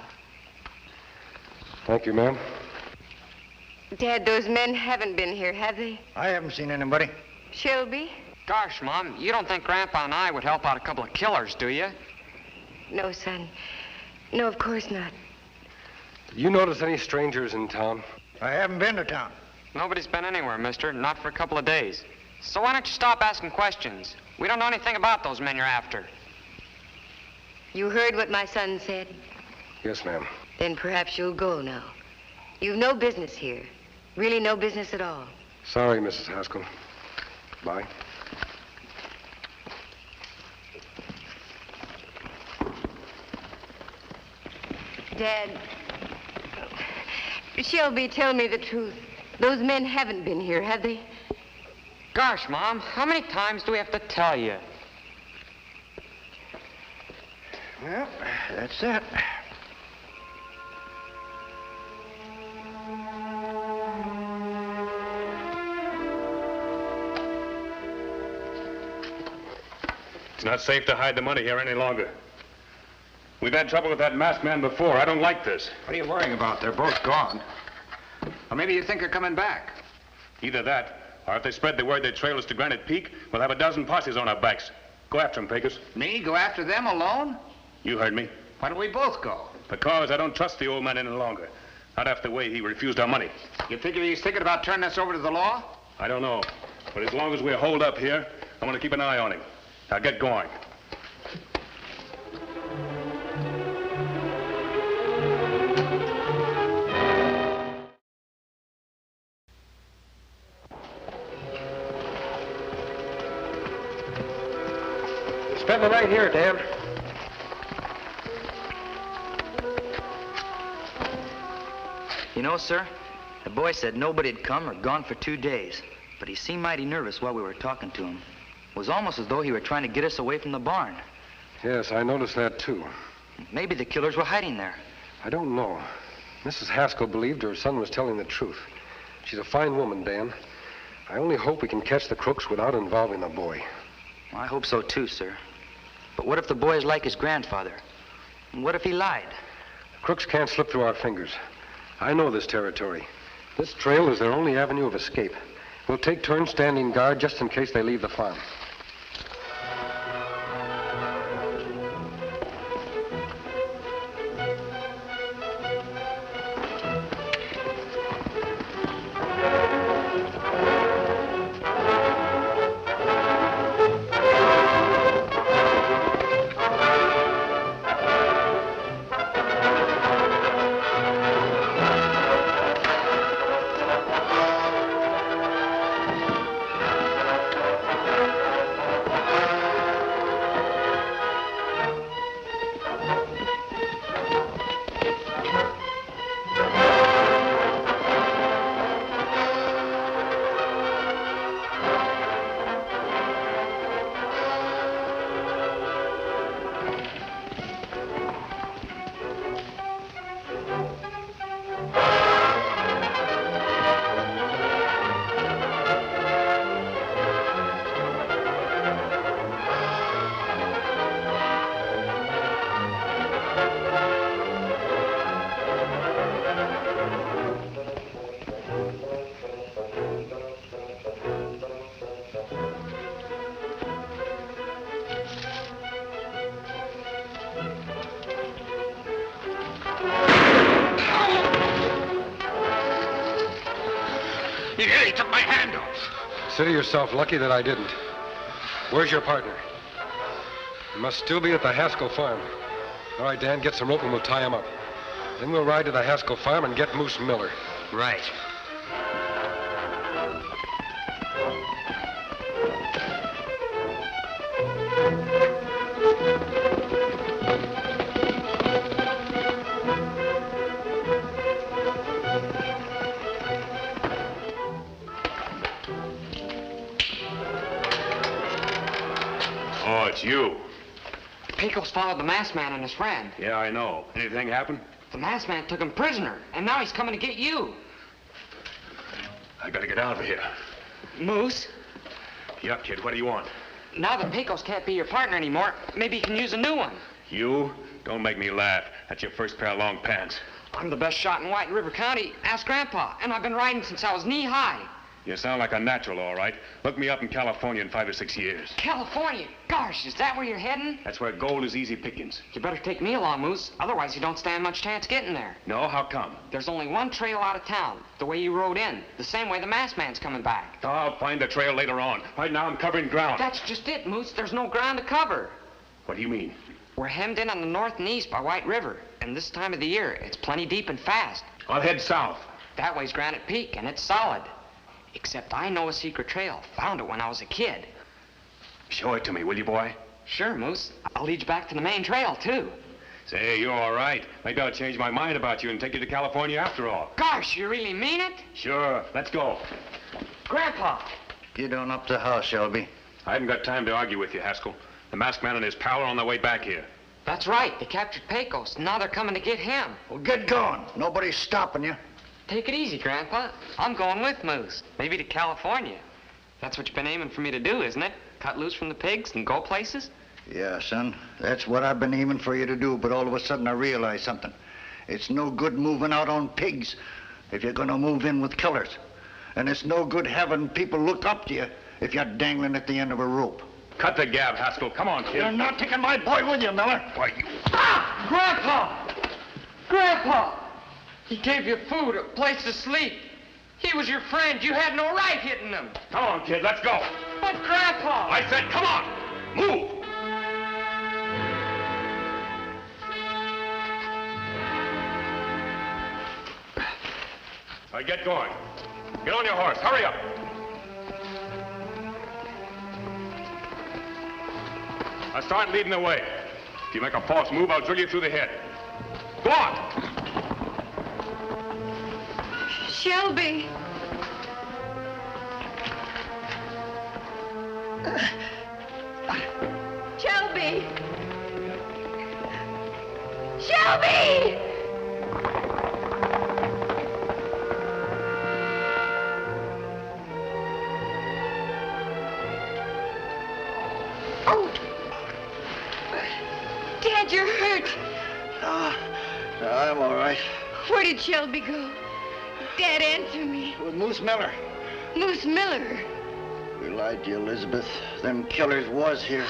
S3: Thank you, ma'am.
S10: Dad, those men haven't been here, have they?
S9: I haven't seen anybody.
S10: Shelby?
S12: Gosh, Mom, you don't think Grandpa and I would help out a couple of killers, do you?
S10: No, son. No, of course not.
S3: Did you notice any strangers in town?
S9: I haven't been to town.
S12: Nobody's been anywhere, mister, not for a couple of days. So why don't you stop asking questions? We don't know anything about those men you're after.
S10: You heard what my son said?
S3: Yes, ma'am.
S10: Then perhaps you'll go now. You've no business here. Really no business at all.
S3: Sorry, Mrs. Haskell. Bye.
S10: Dad, Shelby, tell me the truth. Those men haven't been here, have they?
S12: Gosh, Mom, how many times do we have to tell you?
S9: Well, that's it.
S11: It's not safe to hide the money here any longer. We've had trouble with that masked man before. I don't like this.
S7: What are you worrying about? They're both gone. Or maybe you think they're coming back.
S11: Either that, or if they spread the word they trail us to Granite Peak, we'll have a dozen posses on our backs. Go after them, Pecos.
S7: Me? Go after them alone?
S11: You heard me.
S7: Why don't we both go?
S11: Because I don't trust the old man any longer. Not after the way he refused our money.
S7: You figure he's thinking about turning us over to the law?
S11: I don't know. But as long as we're holed up here, I want to keep an eye on him. Now get going.
S3: Spend the night here, Dan.
S8: You know, sir, the boy said nobody had come or gone for 2 days, but he seemed mighty nervous while we were talking to him. It was almost as though he were trying to get us away from the barn.
S3: Yes, I noticed that too.
S8: Maybe the killers were hiding there.
S3: I don't know. Mrs. Haskell believed her son was telling the truth. She's a fine woman, Dan. I only hope we can catch the crooks without involving the boy.
S8: I hope so too, sir. But what if the boy is like his grandfather? And what if he lied?
S3: The crooks can't slip through our fingers. I know this territory. This trail is their only avenue of escape. We'll take turns standing guard just in case they leave the farm. Consider yourself lucky that I didn't. Where's your partner? He must still be at the Haskell farm. All right, Dan, get some rope and we'll tie him up. Then we'll ride to the Haskell farm and get Moose Miller.
S8: Right.
S11: Oh, it's you.
S12: Pecos followed the masked man and his friend.
S11: Yeah, I know. Anything happen?
S12: The masked man took him prisoner, and now he's coming to get you.
S11: I gotta get out of here.
S12: Moose,
S11: Yeah, kid, what do you want?
S12: now that Pecos can't be your partner anymore, maybe you can use a new one.
S11: You? Don't make me laugh. That's your first pair of long pants.
S12: I'm the best shot in White River County. Ask Grandpa. And I've been riding since I was knee-high.
S11: You sound like a natural, all right. Look me up in California in 5 or 6 years.
S12: California? Gosh, is that where you're heading?
S11: That's where gold is easy pickings.
S12: You better take me along, Moose. Otherwise, you don't stand much chance getting there.
S11: No? How come?
S12: There's only one trail out of town, the way you rode in. The same way the masked man's coming back.
S11: I'll find the trail later on. Right now, I'm covering ground.
S12: That's just it, Moose. There's no ground to cover.
S11: What do you mean?
S12: We're hemmed in on the north and east by White River. And this time of the year, it's plenty deep and fast.
S11: I'll head south.
S12: That way's Granite Peak, and it's solid. Except I know a secret trail. Found it when I was a kid.
S11: Show it to me, will you, boy?
S12: Sure, Moose. I'll lead you back to the main trail, too.
S11: Say, you're all right. Maybe I'll change my mind about you and take you to California after all.
S12: Gosh, you really mean it?
S11: Sure. Let's go.
S12: Grandpa!
S9: Get on up to the house, Shelby.
S11: I haven't got time to argue with you, Haskell. The masked man and his pal are on their way back here.
S12: That's right. They captured Pecos. Now they're coming to get him.
S9: Well, get going. Nobody's stopping you.
S12: Take it easy, Grandpa. I'm going with Moose. Maybe to California. That's what you've been aiming for me to do, isn't it? Cut loose from the pigs and go places?
S9: Yeah, son. That's what I've been aiming for you to do, but all of a sudden I realized something. It's no good moving out on pigs if you're gonna move in with killers. And it's no good having people look up to you if you're dangling at the end of a rope.
S11: Cut the gab, Haskell. Come on, kid.
S9: You're not taking my boy with you, Miller.
S11: Why, you...
S12: Ah! Grandpa! Grandpa! He gave you food, a place to sleep. He was your friend. You had no right hitting him.
S11: Come on, kid. Let's go.
S12: But, Grandpa!
S11: I said, come on. Move. All right, get going. Get on your horse. Hurry up. I'll start leading the way. If you make a false move, I'll drill you through the head. Go on.
S10: Shelby. Shelby. Shelby! Oh. Dad, you're hurt.
S9: I'm all right.
S10: Where did Shelby go? Dad, answer me.
S9: With Moose Miller.
S10: Moose Miller.
S9: We lied to you, Elizabeth. Them killers was here.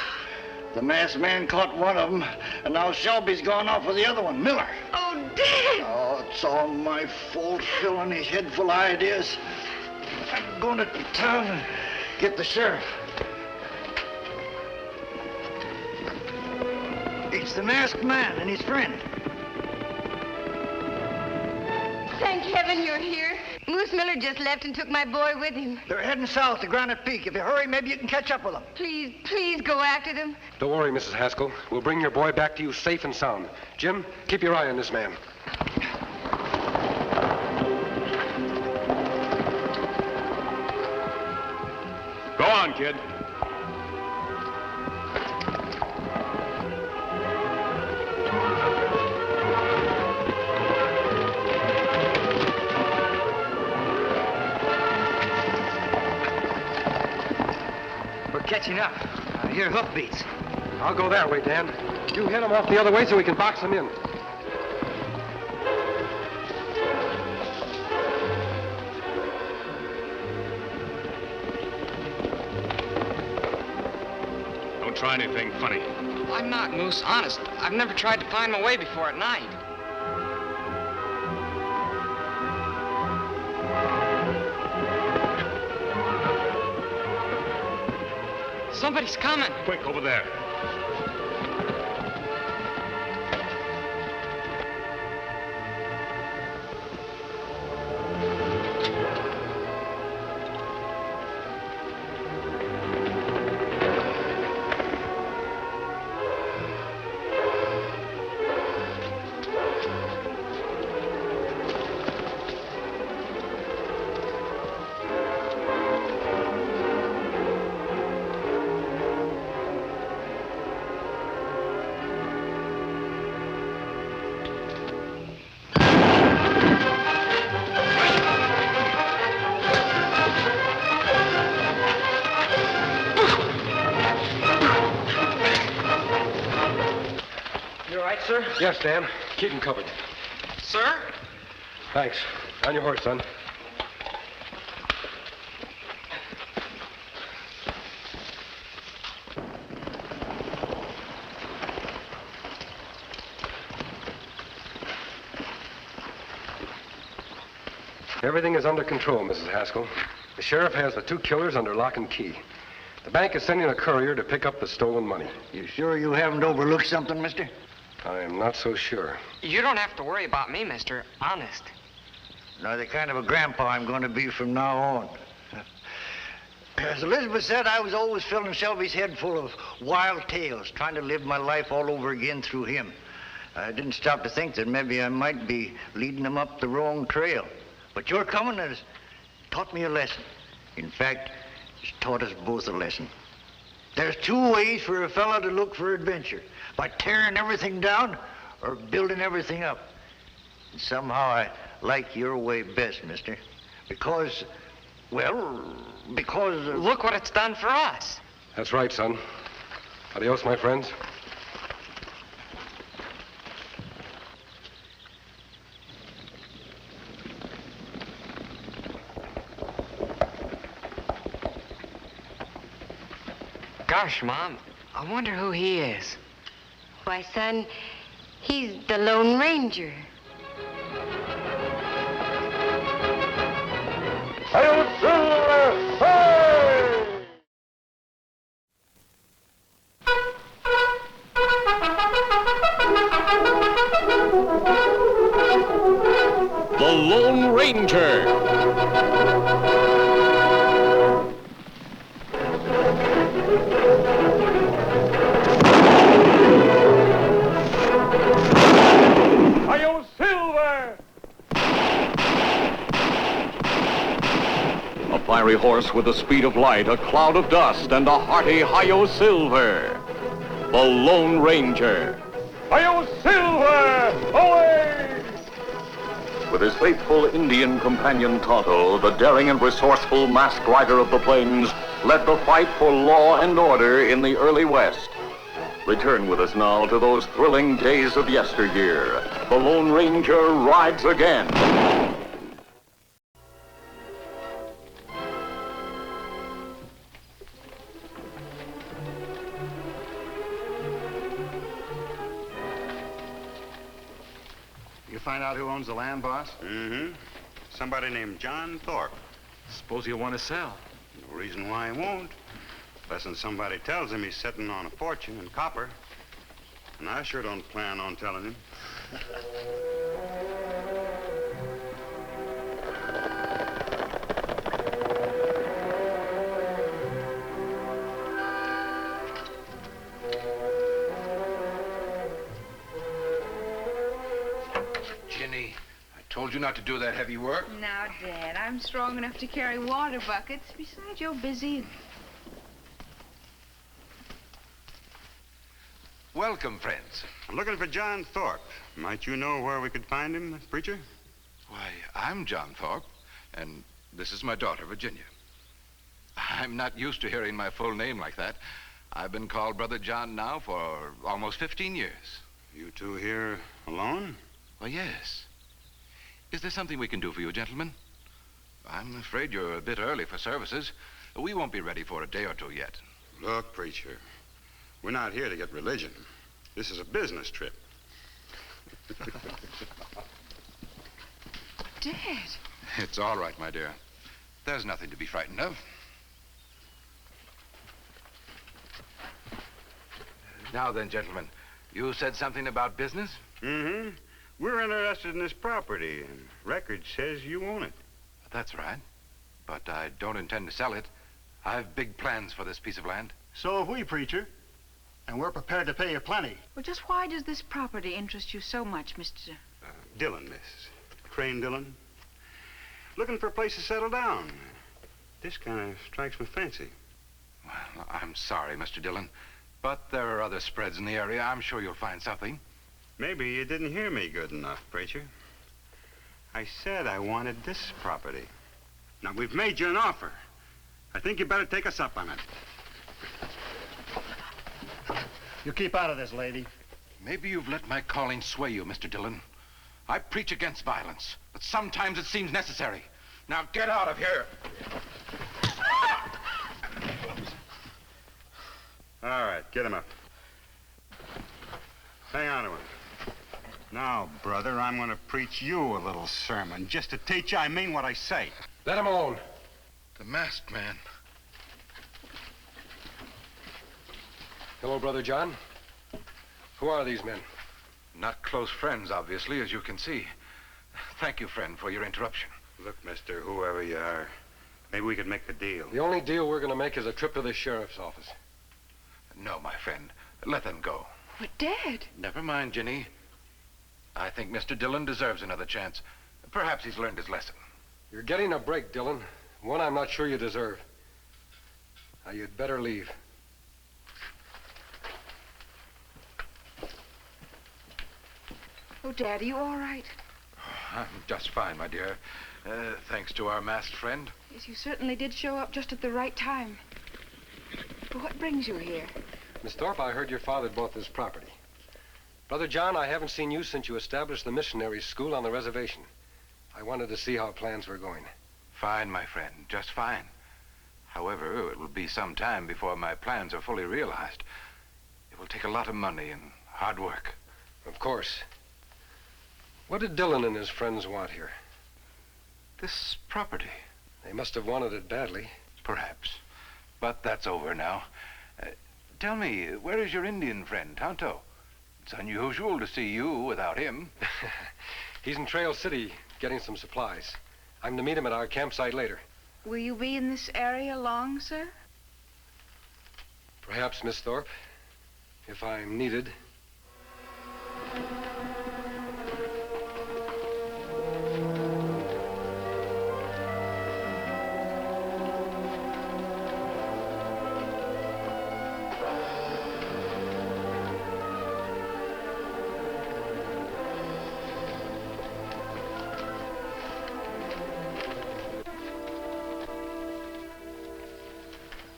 S9: The masked man caught one of them, and now Shelby's gone off with the other one, Miller.
S10: Oh, Dad!
S9: Oh, it's all my fault, filling his head full of ideas. I'm going to town and get the sheriff. It's the masked man and his friend.
S10: Thank heaven you're here. Moose Miller just left and took my boy with him.
S9: They're heading south to Granite Peak. If you hurry, maybe you can catch up with them.
S10: Please, please go after them.
S3: Don't worry, Mrs. Haskell. We'll bring your boy back to you safe and sound. Jim, keep your eye on this man.
S11: Go on, kid.
S8: Catching up. I hear hoofbeats.
S3: I'll go that way, Dan. You head him off the other way so we can box him in.
S11: Don't try anything funny.
S12: I'm not, Moose. Honest. I've never tried to find my way before at night. Somebody's coming.
S11: Quick, over there.
S12: Sir?
S3: Yes, Dan. Keep him covered.
S12: Sir?
S3: Thanks. On your horse, son. Everything is under control, Mrs. Haskell. The sheriff has the 2 killers under lock and key. The bank is sending a courier to pick up the stolen money.
S9: You sure you haven't overlooked something, mister?
S3: I'm not so sure.
S12: You don't have to worry about me, mister. Honest.
S9: Now, the kind of a grandpa I'm going to be from now on. As Elizabeth said, I was always filling Shelby's head full of wild tales, trying to live my life all over again through him. I didn't stop to think that maybe I might be leading him up the wrong trail. But your coming has taught me a lesson. In fact, it's taught us both a lesson. There's 2 ways for a fellow to look for adventure. By tearing everything down or building everything up. And somehow I like your way best, mister. Because,
S12: Look what it's done for us.
S3: That's right, son. Adios, my friends.
S12: Gosh, Mom, I wonder who he is.
S10: Why, son, he's the Lone Ranger.
S1: The Lone Ranger. A fiery horse with the speed of light, a cloud of dust, and a hearty Hi-Yo Silver. The Lone Ranger. Hi-Yo Silver! Away! With his faithful Indian companion Tonto, the daring and resourceful masked rider of the plains led the fight for law and order in the early West. Return with us now to those thrilling days of yesteryear. The Lone Ranger rides again.
S13: You find out who owns the land, boss?
S11: Mm-hmm. Somebody named John Thorpe.
S2: Suppose he'll want to sell.
S11: No reason why he won't. Unless somebody tells him he's sitting on a fortune in copper. And I sure don't plan on telling him.
S13: Ginny, I told you not to do that heavy work.
S14: Now, Dad, I'm strong enough to carry water buckets. Besides, you're busy.
S13: Welcome, friends.
S11: I'm looking for John Thorpe. Might you know where we could find him, preacher?
S13: Why, I'm John Thorpe, and this is my daughter, Virginia. I'm not used to hearing my full name like that. I've been called Brother John now for almost 15 years.
S11: You two here alone?
S13: Well, yes. Is there something we can do for you, gentlemen? I'm afraid you're a bit early for services. We won't be ready for a day or two yet.
S11: Look, preacher, we're not here to get religion. This is a business trip.
S14: Dad.
S13: It's all right, my dear. There's nothing to be frightened of. Now then, gentlemen, you said something about business?
S11: Mm-hmm. We're interested in this property, and record says you own it.
S13: That's right. But I don't intend to sell it. I have big plans for this piece of land.
S15: So have we, preacher. And we're prepared to pay you plenty.
S14: Well, just why does this property interest you so much, Mr.
S11: Dillon, Miss. Crane Dillon. Looking for a place to settle down. This kind of strikes my fancy.
S13: Well, I'm sorry, Mr. Dillon, but there are other spreads in the area. I'm sure you'll find something.
S11: Maybe you didn't hear me good enough, preacher. I said I wanted this property. Now, we've made you an offer. I think you better take us up on it.
S15: You keep out of this, lady.
S13: Maybe you've let my calling sway you, Mr. Dillon. I preach against violence, but sometimes it seems necessary. Now get out of here.
S11: All right, get him up. Hang on to him. Now, brother, I'm going to preach you a little sermon, just to teach you I mean what I say.
S3: Let him alone.
S13: The masked man.
S3: Hello, Brother John. Who are these men?
S13: Not close friends, obviously, as you can see. Thank you, friend, for your interruption.
S11: Look, mister, whoever you are, maybe we could make a deal.
S3: The only deal we're going to make is a trip to the sheriff's office.
S13: No, my friend. Let them go.
S14: But, Dad.
S13: Never mind, Ginny. I think Mr. Dillon deserves another chance. Perhaps he's learned his lesson.
S3: You're getting a break, Dillon. One I'm not sure you deserve. Now, you'd better leave.
S14: Oh, Dad, are you all right?
S13: I'm just fine, my dear. Thanks to our masked friend.
S14: Yes, you certainly did show up just at the right time. But what brings you here?
S3: Miss Thorpe, I heard your father bought this property. Brother John, I haven't seen you since you established the missionary school on the reservation. I wanted to see how plans were going.
S13: Fine, my friend, just fine. However, it will be some time before my plans are fully realized. It will take a lot of money and hard work.
S3: Of course. What did Dillon and his friends want here?
S13: This property.
S3: They must have wanted it badly.
S13: Perhaps. But that's over now. Tell me, where is your Indian friend, Tonto? It's unusual to see you without him.
S3: He's in Trail City getting some supplies. I'm to meet him at our campsite later.
S14: Will you be in this area long, sir?
S3: Perhaps, Miss Thorpe, if I'm needed.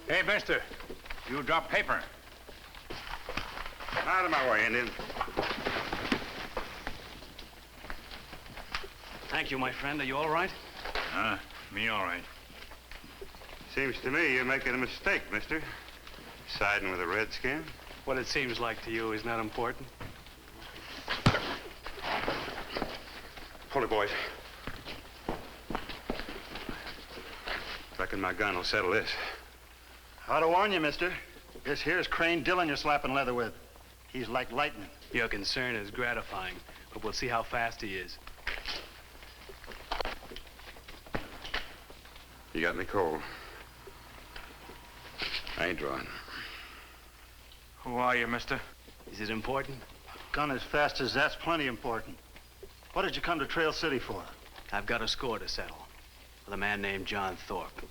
S4: Hey, mister, you dropped paper.
S11: Out of my way, Indian.
S16: Thank you, my friend. Are you all right?
S4: Me all right.
S11: Seems to me you're making a mistake, mister. Siding with a redskin.
S16: What it seems like to you is not important.
S11: Hold it, boys. Reckon my gun will settle this.
S15: Ought to warn you, mister. This here's Crane Dillon you're slapping leather with. He's like lightning.
S16: Your concern is gratifying, but we'll see how fast he is.
S11: You got me cold. I ain't drawing.
S4: Who are you, mister?
S16: Is it important?
S15: Gun as fast as that's plenty important. What did you come to Trail City for?
S16: I've got a score to settle with a man named John Thorpe.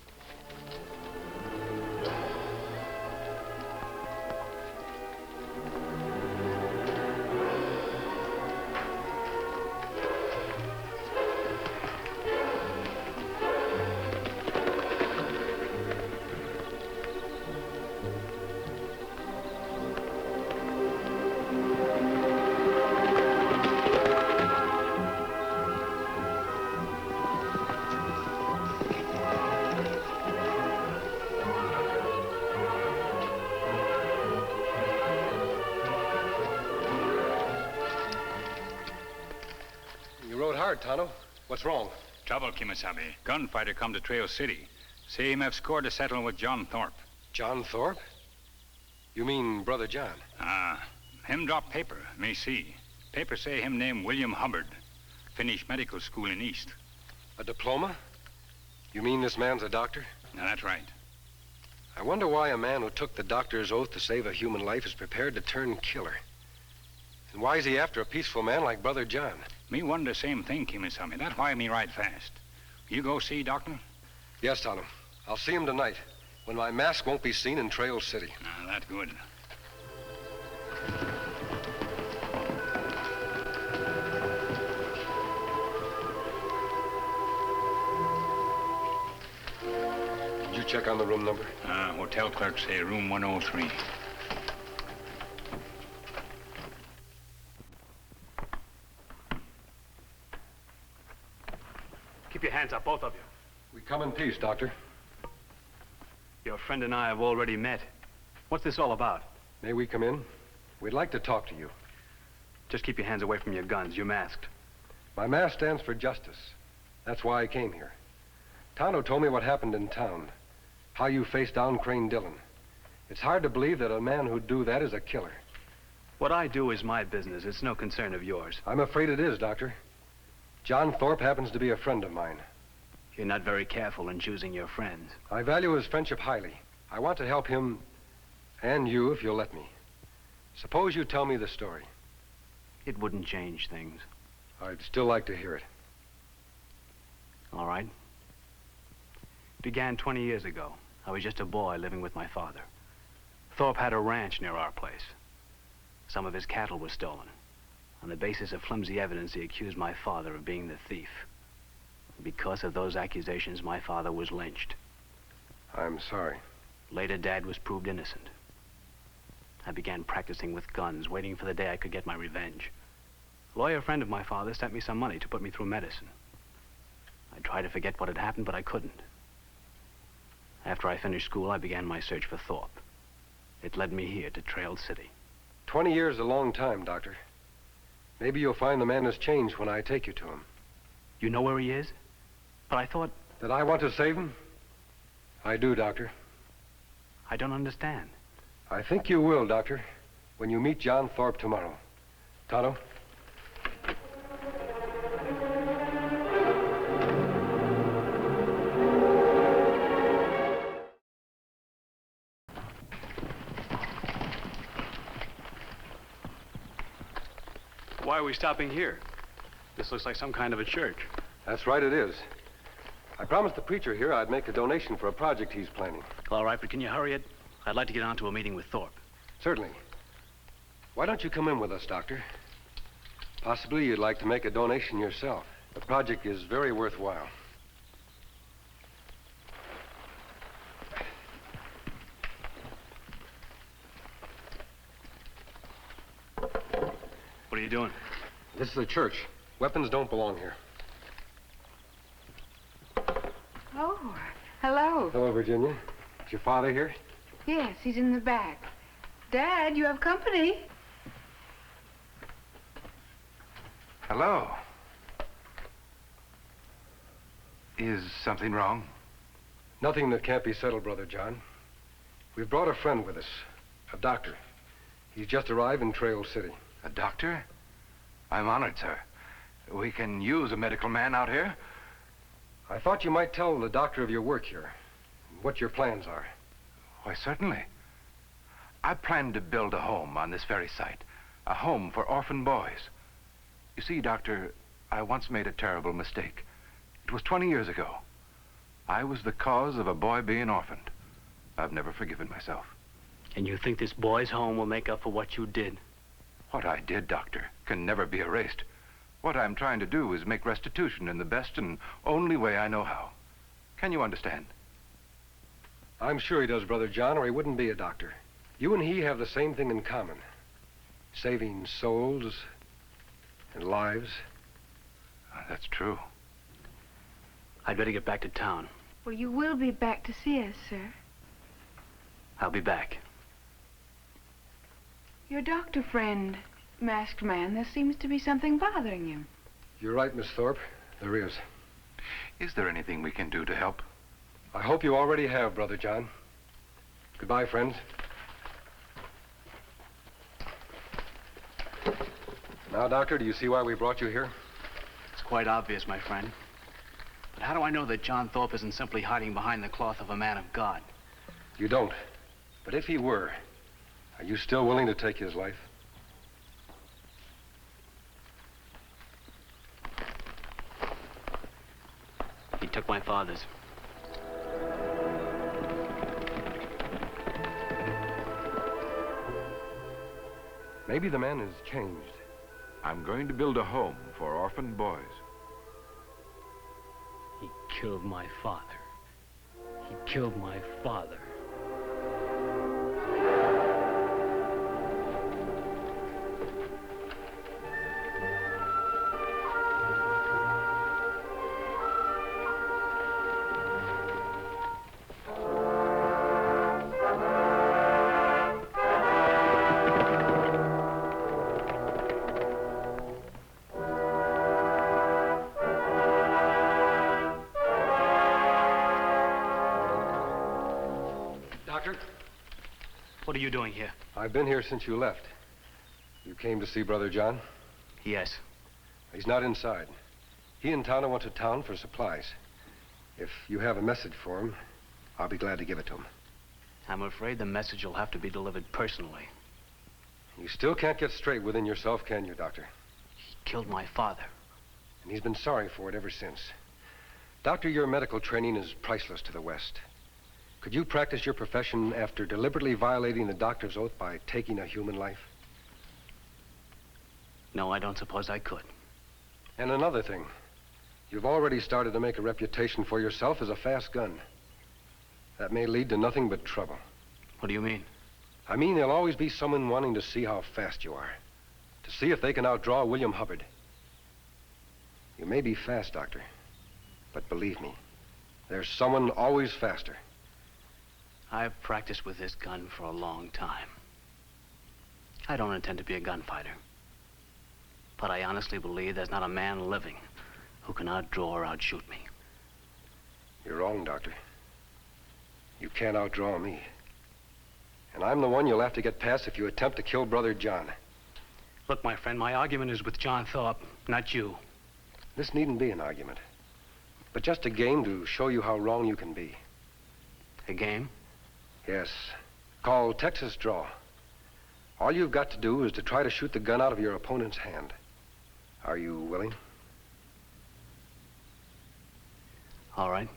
S3: Tonto. What's wrong?
S4: Trouble, Kemo Sabe. Gunfighter come to Trail City. Say him have scored a settle with John Thorpe.
S3: John Thorpe? You mean Brother John?
S4: Him drop paper, me see. Paper say him name William Hubbard. Finished medical school in East.
S3: A diploma? You mean this man's a doctor?
S4: Now, that's right.
S3: I wonder why a man who took the doctor's oath to save a human life is prepared to turn killer. And why is he after a peaceful man like Brother John?
S4: Me wonder the same thing, Kemo Sabe. That's why me ride fast. You go see, Doctor?
S3: Yes, Tonto. I'll see him tonight, when my mask won't be seen in Trail City.
S4: Now, that's good.
S3: Did you check on the room number?
S4: Hotel clerk say room 103.
S16: Keep your hands up, both of you.
S3: We come in peace, Doctor.
S16: Your friend and I have already met. What's this all about?
S3: May we come in? We'd like to talk to you.
S16: Just keep your hands away from your guns. You're masked.
S3: My mask stands for justice. That's why I came here. Tonto told me what happened in town. How you faced down Crane Dillon. It's hard to believe that a man who'd do that is a killer.
S16: What I do is my business. It's no concern of yours.
S3: I'm afraid it is, Doctor. John Thorpe happens to be a friend of mine.
S16: You're not very careful in choosing your friends.
S3: I value his friendship highly. I want to help him and you if you'll let me. Suppose you tell me the story.
S16: It wouldn't change things.
S3: I'd still like to hear it.
S16: All right. It began 20 years ago. I was just a boy living with my father. Thorpe had a ranch near our place. Some of his cattle were stolen. On the basis of flimsy evidence, he accused my father of being the thief. Because of those accusations, my father was lynched.
S3: I'm sorry.
S16: Later, Dad was proved innocent. I began practicing with guns, waiting for the day I could get my revenge. A lawyer friend of my father sent me some money to put me through medicine. I tried to forget what had happened, but I couldn't. After I finished school, I began my search for Thorpe. It led me here to Trail City.
S3: 20 years is a long time, Doctor. Maybe you'll find the man has changed when I take you to him.
S16: You know where he is? But I thought...
S3: That I want to save him? I do, Doctor.
S16: I don't understand.
S3: I think you will, Doctor, when you meet John Thorpe tomorrow. Tonto?
S16: Why are we stopping here? This looks like some kind of a church.
S3: That's right, it is. I promised the preacher here I'd make a donation for a project he's planning.
S16: All right, but can you hurry it? I'd like to get on to a meeting with Thorpe.
S3: Certainly. Why don't you come in with us, Doctor? Possibly you'd like to make a donation yourself. The project is very worthwhile.
S16: What are you doing?
S3: This is a church. Weapons don't belong here.
S14: Oh, hello.
S3: Hello, Virginia. Is your father here?
S14: Yes, he's in the back. Dad, you have company.
S13: Hello. Is something wrong?
S3: Nothing that can't be settled, Brother John. We've brought a friend with us, a doctor. He's just arrived in Trail City.
S13: A doctor? I'm honored, sir. We can use a medical man out here.
S3: I thought you might tell the doctor of your work here, what your plans are.
S13: Why, certainly. I plan to build a home on this very site, a home for orphan boys. You see, Doctor, I once made a terrible mistake. It was 20 years ago. I was the cause of a boy being orphaned. I've never forgiven myself.
S16: And you think this boy's home will make up for what you did?
S13: What I did, Doctor, can never be erased. What I'm trying to do is make restitution in the best and only way I know how. Can you understand?
S3: I'm sure he does, Brother John, or he wouldn't be a doctor. You and he have the same thing in common. Saving souls and lives.
S13: That's true.
S16: I'd better get back to town.
S14: Well, you will be back to see us, sir.
S16: I'll be back.
S14: Your doctor friend, masked man, there seems to be something bothering him.
S3: You're right, Miss Thorpe. There is.
S13: Is there anything we can do to help?
S3: I hope you already have, Brother John. Goodbye, friends. Now, Doctor, do you see why we brought you here?
S16: It's quite obvious, my friend. But how do I know that John Thorpe isn't simply hiding behind the cloth of a man of God?
S3: You don't. But if he were, are you still willing to take his life?
S16: He took my father's.
S3: Maybe the man has changed.
S17: I'm going to build a home for orphaned boys.
S16: He killed my father. He killed my father. What are you doing here?
S3: I've been here since you left. You came to see Brother John?
S16: Yes.
S3: He's not inside. He and Tonto went to town for supplies. If you have a message for him, I'll be glad to give it to him.
S16: I'm afraid the message will have to be delivered personally.
S3: You still can't get straight within yourself, can you, Doctor?
S16: He killed my father.
S3: And he's been sorry for it ever since. Doctor, your medical training is priceless to the West. Could you practice your profession after deliberately violating the doctor's oath by taking a human life?
S16: No, I don't suppose I could.
S3: And another thing. You've already started to make a reputation for yourself as a fast gun. That may lead to nothing but trouble.
S16: What do you mean?
S3: I mean there'll always be someone wanting to see how fast you are. To see if they can outdraw William Hubbard. You may be fast, Doctor. But believe me, there's someone always faster.
S16: I've practiced with this gun for a long time. I don't intend to be a gunfighter. But I honestly believe there's not a man living who can outdraw or outshoot me.
S3: You're wrong, Doctor. You can't outdraw me. And I'm the one you'll have to get past if you attempt to kill Brother John.
S16: Look, my friend, my argument is with John Thorpe, not you.
S3: This needn't be an argument, but just a game to show you how wrong you can be.
S16: A game?
S3: Yes, called Texas Draw. All you've got to do is to try to shoot the gun out of your opponent's hand. Are you willing?
S16: All right.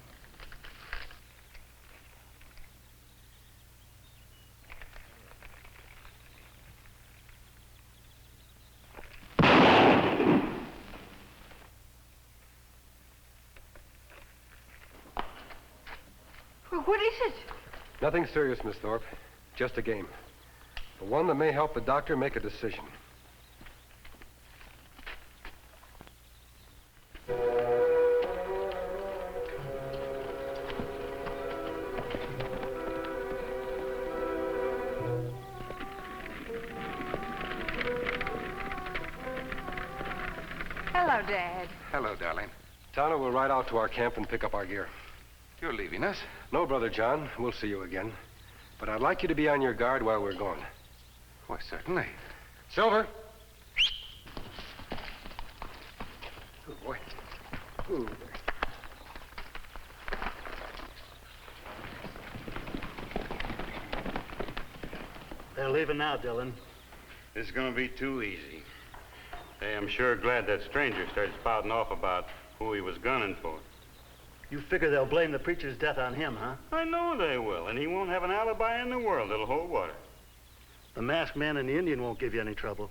S6: What is it?
S3: Nothing serious, Miss Thorpe. Just a game. But one that may help the doctor make a decision.
S14: Hello, Dad.
S13: Hello, darling.
S3: Tonto will ride out to our camp and pick up our gear.
S13: You're leaving us?
S3: No, Brother John. We'll see you again. But I'd like you to be on your guard while we're gone.
S13: Why, certainly.
S3: Silver! Good boy. Good.
S15: They're leaving now, Dillon.
S11: This is going to be too easy. Hey, I'm sure glad that stranger started spouting off about who he was gunning for.
S15: You figure they'll blame the preacher's death on him, huh?
S11: I know they will, and he won't have an alibi in the world that'll hold water.
S15: The masked man and the Indian won't give you any trouble.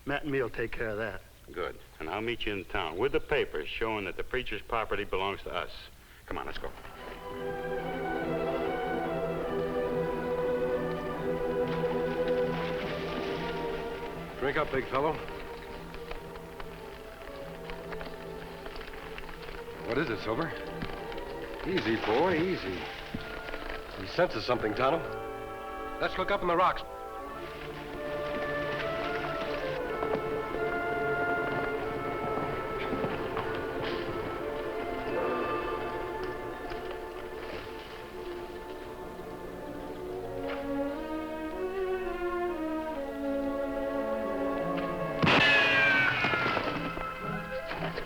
S15: Matt and me will take care of that.
S11: Good. And I'll meet you in town with the papers showing that the preacher's property belongs to us. Come on, let's go.
S3: Drink up, big fellow. What is it, Silver? Easy, boy, easy. He senses something, Tonto. Let's look up in the rocks.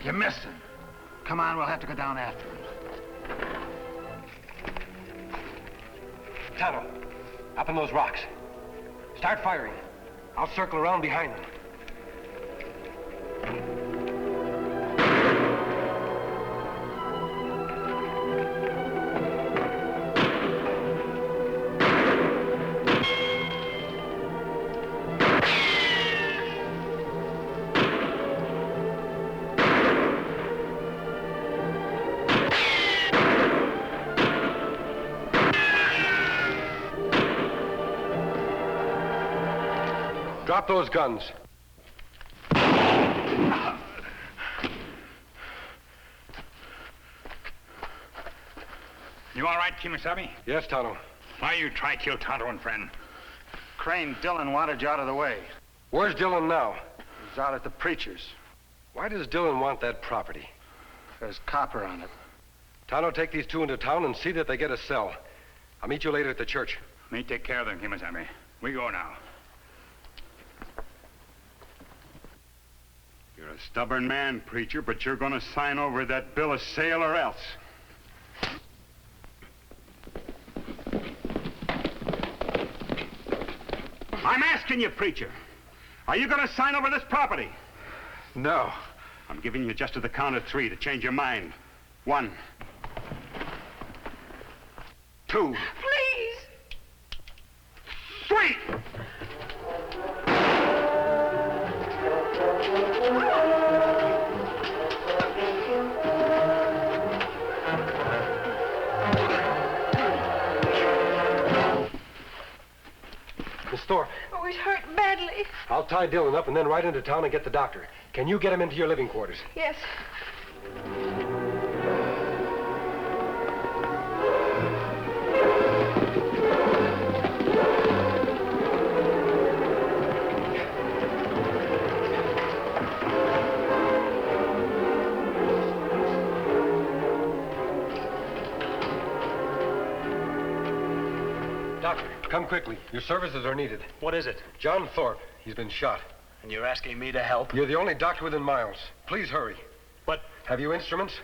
S15: You missed him. Come on, we'll have to go down after him.
S3: Tonto, up in those rocks. Start firing. I'll circle around behind them. Drop those guns.
S4: You all right, Kemo Sabe?
S3: Yes, Tonto.
S4: Why you try kill Tonto and friend?
S15: Crane Dillon wanted you out of the way.
S3: Where's Dillon now?
S15: He's out at the preacher's.
S3: Why does Dillon want that property?
S15: There's copper on it.
S3: Tonto, take these two into town and see that they get a cell. I'll meet you later at the church.
S4: Me take care of them, Kemo Sabe. We go now.
S11: You're a stubborn man, preacher, but you're going to sign over that bill of sale or else. I'm asking you, preacher. Are you going to sign over this property?
S3: No.
S11: I'm giving you just to the count of 3 to change your mind. 1, 2.
S14: Please!
S11: 3!
S3: Miss Thorpe.
S14: Oh, he's hurt badly.
S3: I'll tie Dillon up and then ride into town and get the doctor. Can you get him into your living quarters?
S14: Yes.
S3: Doctor, come quickly. Your services are needed.
S16: What is it?
S3: John Thorpe. He's been shot.
S16: And you're asking me to help?
S3: You're the only doctor within miles. Please hurry.
S16: But...
S3: Have you instruments?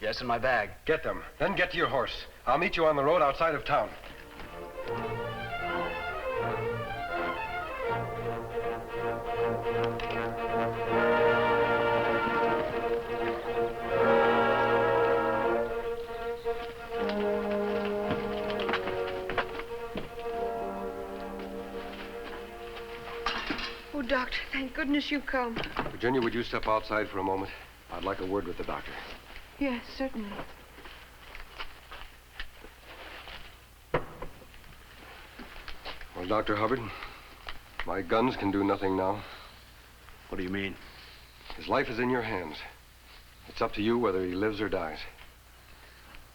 S16: Yes, in my bag.
S3: Get them. Then get to your horse. I'll meet you on the road outside of town.
S14: Oh, Doctor, thank goodness you come.
S3: Virginia, would you step outside for a moment? I'd like a word with the doctor.
S14: Yes, certainly.
S3: Well, Dr. Hubbard, my guns can do nothing now.
S16: What do you mean?
S3: His life is in your hands. It's up to you whether he lives or dies.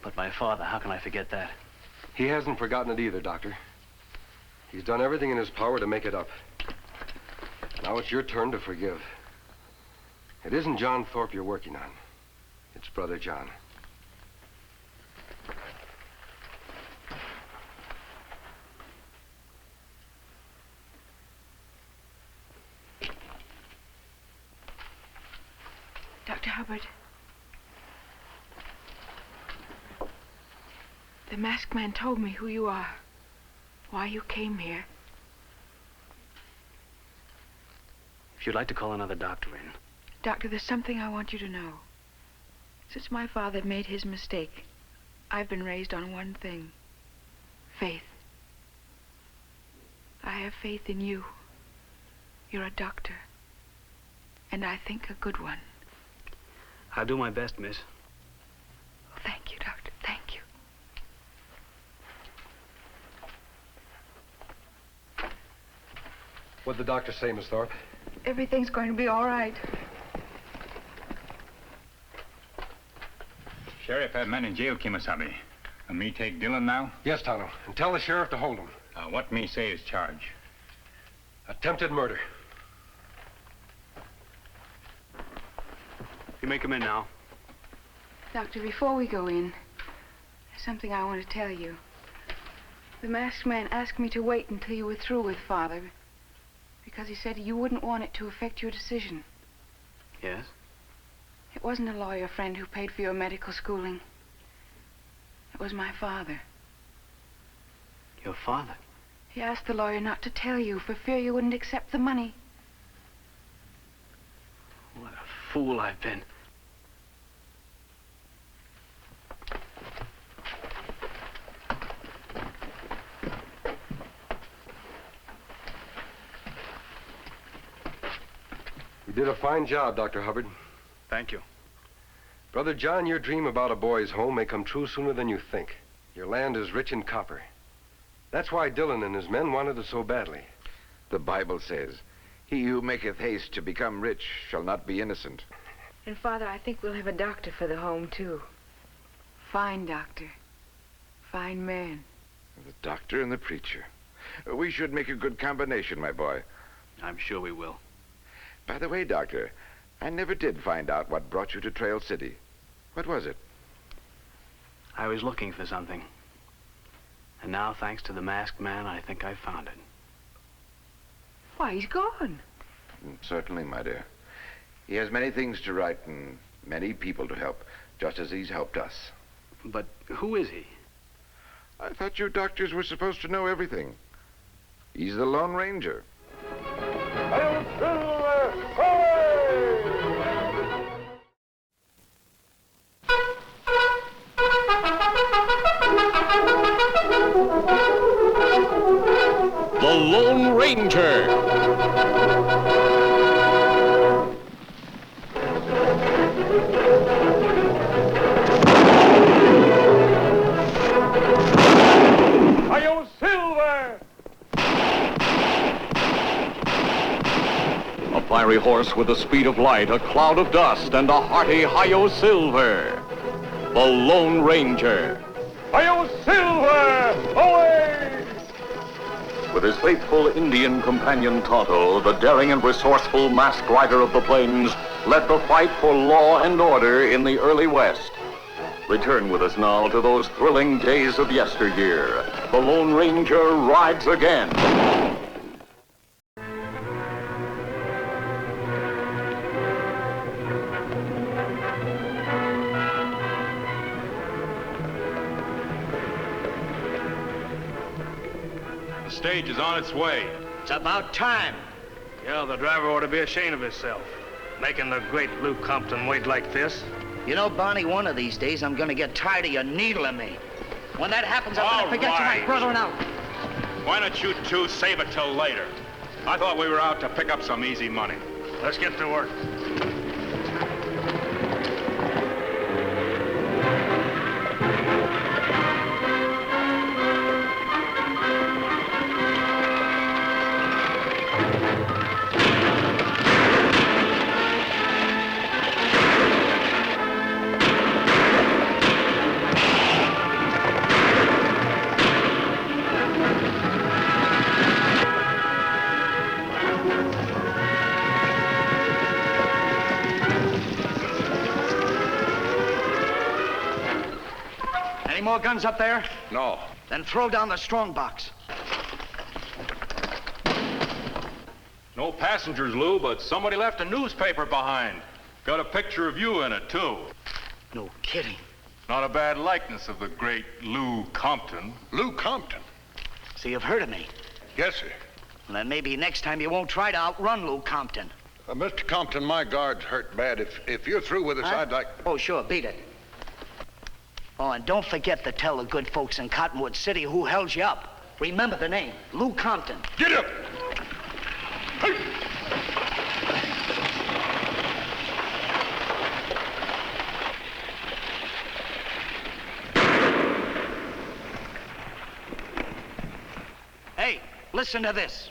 S16: But my father, how can I forget that?
S3: He hasn't forgotten it either, Doctor. He's done everything in his power to make it up. Now it's your turn to forgive. It isn't John Thorpe you're working on. It's Brother John.
S14: Dr. Hubbard. The masked man told me who you are, why you came here.
S16: If you'd like to call another doctor in.
S14: Doctor, there's something I want you to know. Since my father made his mistake, I've been raised on one thing. Faith. I have faith in you. You're a doctor. And I think a good one.
S16: I'll do my best, miss.
S14: Oh, thank you, Doctor. Thank you.
S3: What'd the doctor say, Miss Thorpe?
S14: Everything's going to be all right.
S4: Sheriff had men in jail, Kemo Sabe. And me take Dillon now?
S3: Yes, Tonto. And tell the sheriff to hold him.
S4: What me say is charge?
S3: Attempted murder.
S16: You may come in now.
S14: Doctor, before we go in, there's something I want to tell you. The masked man asked me to wait until you were through with Father, because he said you wouldn't want it to affect your decision.
S16: Yes?
S14: It wasn't a lawyer friend who paid for your medical schooling. It was my father.
S16: Your father?
S14: He asked the lawyer not to tell you for fear you wouldn't accept the money.
S16: What a fool I've been.
S3: You did a fine job, Dr. Hubbard.
S16: Thank you.
S3: Brother John, your dream about a boy's home may come true sooner than you think. Your land is rich in copper. That's why Dillon and his men wanted it so badly.
S7: The Bible says, "He who maketh haste to become rich shall not be innocent."
S14: And, Father, I think we'll have a doctor for the home, too. Fine doctor. Fine man.
S7: The doctor and the preacher. We should make a good combination, my boy.
S16: I'm sure we will.
S7: By the way, Doctor, I never did find out what brought you to Trail City. What was it?
S16: I was looking for something. And now, thanks to the masked man, I think I've found it.
S14: Why, he's gone.
S7: Certainly, my dear. He has many things to write and many people to help, just as he's helped us.
S16: But who is he?
S7: I thought you doctors were supposed to know everything. He's the Lone Ranger.
S1: The Lone Ranger.
S18: Hi-yo, Silver!
S1: A fiery horse with the speed of light, a cloud of dust, and a hearty Hi-yo Silver. The Lone Ranger.
S18: Hi-yo, Silver! Away!
S1: With his faithful Indian companion Tonto, the daring and resourceful masked rider of the plains led the fight for law and order in the early West. Return with us now to those thrilling days of yesteryear. The Lone Ranger rides again.
S2: The stage is on its way.
S12: It's about time. Yeah, the driver ought to be ashamed of himself. Making the great Lou Compton wait like this.
S9: You know, Barney, one of these days I'm gonna get tired of you needling me. When that happens, I'm gonna forget you're my brother now.
S2: Why don't you two save it till later? I thought we were out to pick up some easy money.
S12: Let's get to work.
S9: More guns up there?
S7: No.
S9: Then throw down the strong box.
S2: No passengers, Lou, but somebody left a newspaper behind. Got a picture of you in it, too.
S9: No kidding.
S2: Not a bad likeness of the great Lou Compton.
S19: Lou Compton?
S9: So you've heard of me?
S19: Yes, sir.
S9: Well, then maybe next time you won't try to outrun Lou Compton.
S19: Mr. Compton, my guard's hurt bad. If you're through with us,
S9: Huh?
S19: I'd like...
S9: Oh, sure, beat it. Oh, and don't forget to tell the good folks in Cottonwood City who held you up. Remember the name, Lou Compton.
S19: Get up! Hey!
S9: Hey, listen to this.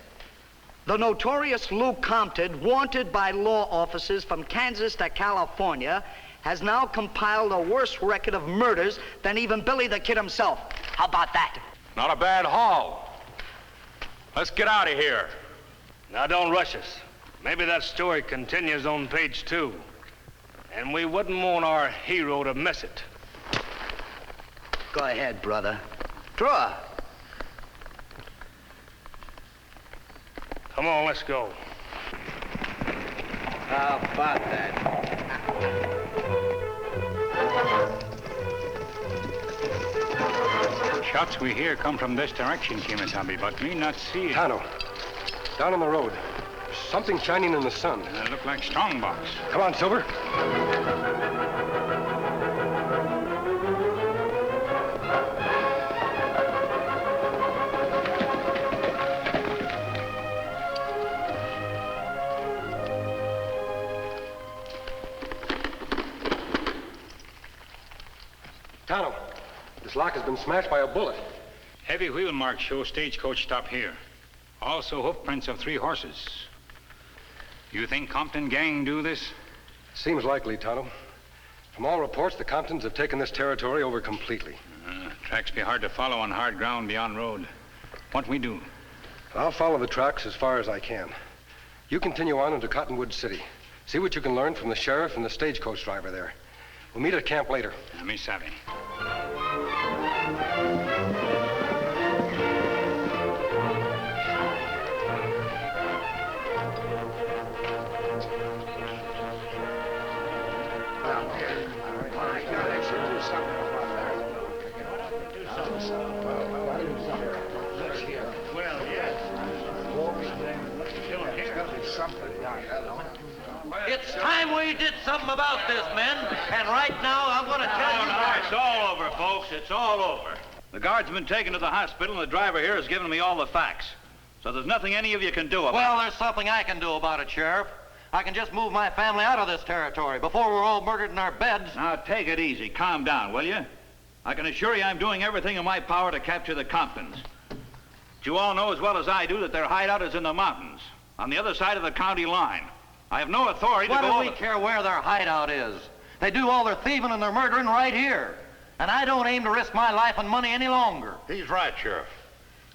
S9: The notorious Lou Compton, wanted by law officers from Kansas to California, has now compiled a worse record of murders than even Billy the Kid himself. How about that?
S2: Not a bad haul. Let's get out of here.
S12: Now, don't rush us. Maybe that story continues on page 2. And we wouldn't want our hero to miss it.
S9: Go ahead, brother. Draw.
S12: Come on, let's go.
S9: How about that?
S4: Shots we hear come from this direction, Kemo Sabe, but me not see it.
S3: Tonto, down on the road. Something shining in the sun.
S4: Look like strongbox.
S3: Come on, Silver. Tonto, this lock has been smashed by a bullet.
S4: Heavy wheel marks show stagecoach stop here. Also hoof prints of 3 horses. You think Compton gang do this?
S3: Seems likely, Tonto. From all reports, the Comptons have taken this territory over completely.
S4: Tracks be hard to follow on hard ground beyond road. What we do?
S3: I'll follow the tracks as far as I can. You continue on into Cottonwood City. See what you can learn from the sheriff and the stagecoach driver there. We'll meet at camp later.
S4: Me savvy.
S20: It's time we did something about this, men. And right now, I'm going to tell you...
S21: No, it's all over, folks. It's all over. The guard's been taken to the hospital, and the driver here has given me all the facts. So there's nothing any of you can do about it.
S20: Well, there's something I can do about it, Sheriff. I can just move my family out of this territory before we're all murdered in our beds.
S21: Now, take it easy. Calm down, will you? I can assure you I'm doing everything in my power to capture the Comptons. But you all know as well as I do that their hideout is in the mountains, on the other side of the county line. I have no authority to go...
S20: What do we care where their hideout is? They do all their thieving and their murdering right here. And I don't aim to risk my life and money any longer.
S19: He's right, Sheriff.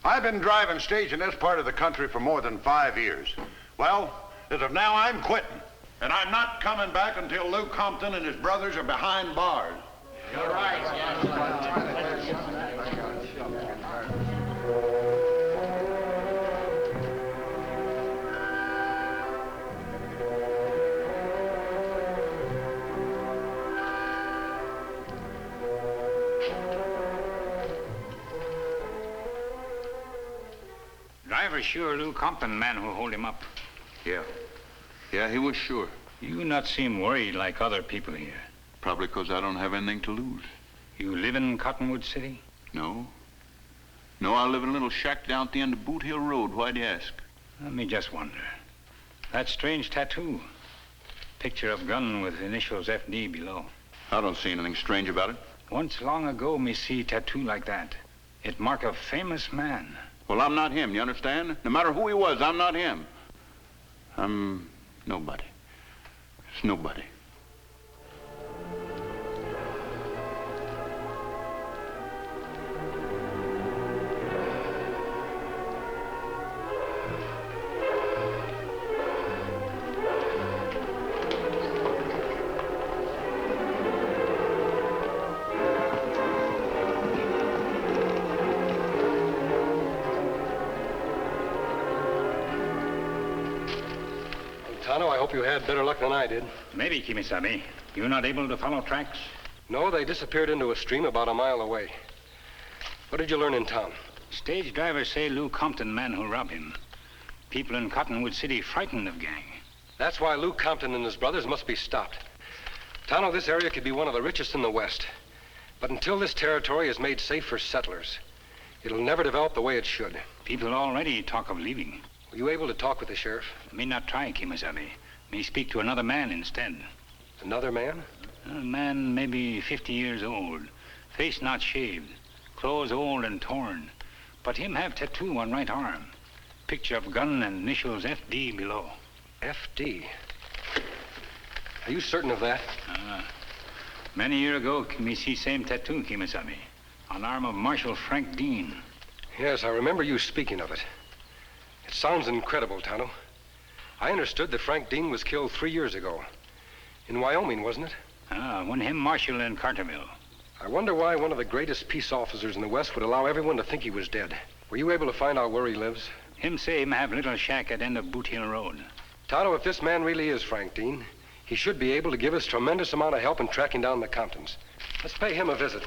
S19: I've been driving stage in this part of the country for more than 5 years. Well, as of now, I'm quitting. And I'm not coming back until Lou Compton and his brothers are behind bars.
S20: You're right.
S4: Driver sure Lou Compton man who hold him up.
S22: Yeah. Yeah, he was sure.
S4: You not seem worried like other people here.
S22: Probably because I don't have anything to lose.
S4: You live in Cottonwood City?
S22: No. No, I live in a little shack down at the end of Boot Hill Road. Why'd you ask?
S4: Let me just wonder. That strange tattoo. Picture of gun with initials FD below.
S22: I don't see anything strange about it.
S4: Once long ago, me see tattoo like that. It mark a famous man.
S22: Well, I'm not him, you understand? No matter who he was, I'm not him. I'm nobody. It's nobody.
S3: Tonto, I hope you had better luck than I did.
S4: Maybe, Kemo Sabe. You not able to follow tracks?
S3: No, they disappeared into a stream about a mile away. What did you learn in town?
S4: Stage driver say Lou Compton man who robbed him. People in Cottonwood City frightened of gang.
S3: That's why Lou Compton and his brothers must be stopped. Tonto, this area could be one of the richest in the West. But until this territory is made safe for settlers, it'll never develop the way it should.
S4: People already talk of leaving.
S3: Were you able to talk with the sheriff?
S4: Me not try, Kemo Sabe. Me speak to another man instead.
S3: Another man?
S4: A man maybe 50 years old. Face not shaved. Clothes old and torn. But him have tattoo on right arm. Picture of gun and initials FD below.
S3: FD? Are you certain of that?
S4: Many year ago, me see same tattoo, Kemo Sabe. On arm of Marshal Frank Dean.
S3: Yes, I remember you speaking of it. It sounds incredible, Tonto. I understood that Frank Dean was killed 3 years ago. In Wyoming, wasn't it?
S4: When him marshal in Carterville.
S3: I wonder why one of the greatest peace officers in the West would allow everyone to think he was dead. Were you able to find out where he lives?
S4: Him say him have little shack at end of Boot Hill Road.
S3: Tonto, if this man really is Frank Dean, He should be able to give us tremendous amount of help in tracking down the Comptons. Let's pay him a visit.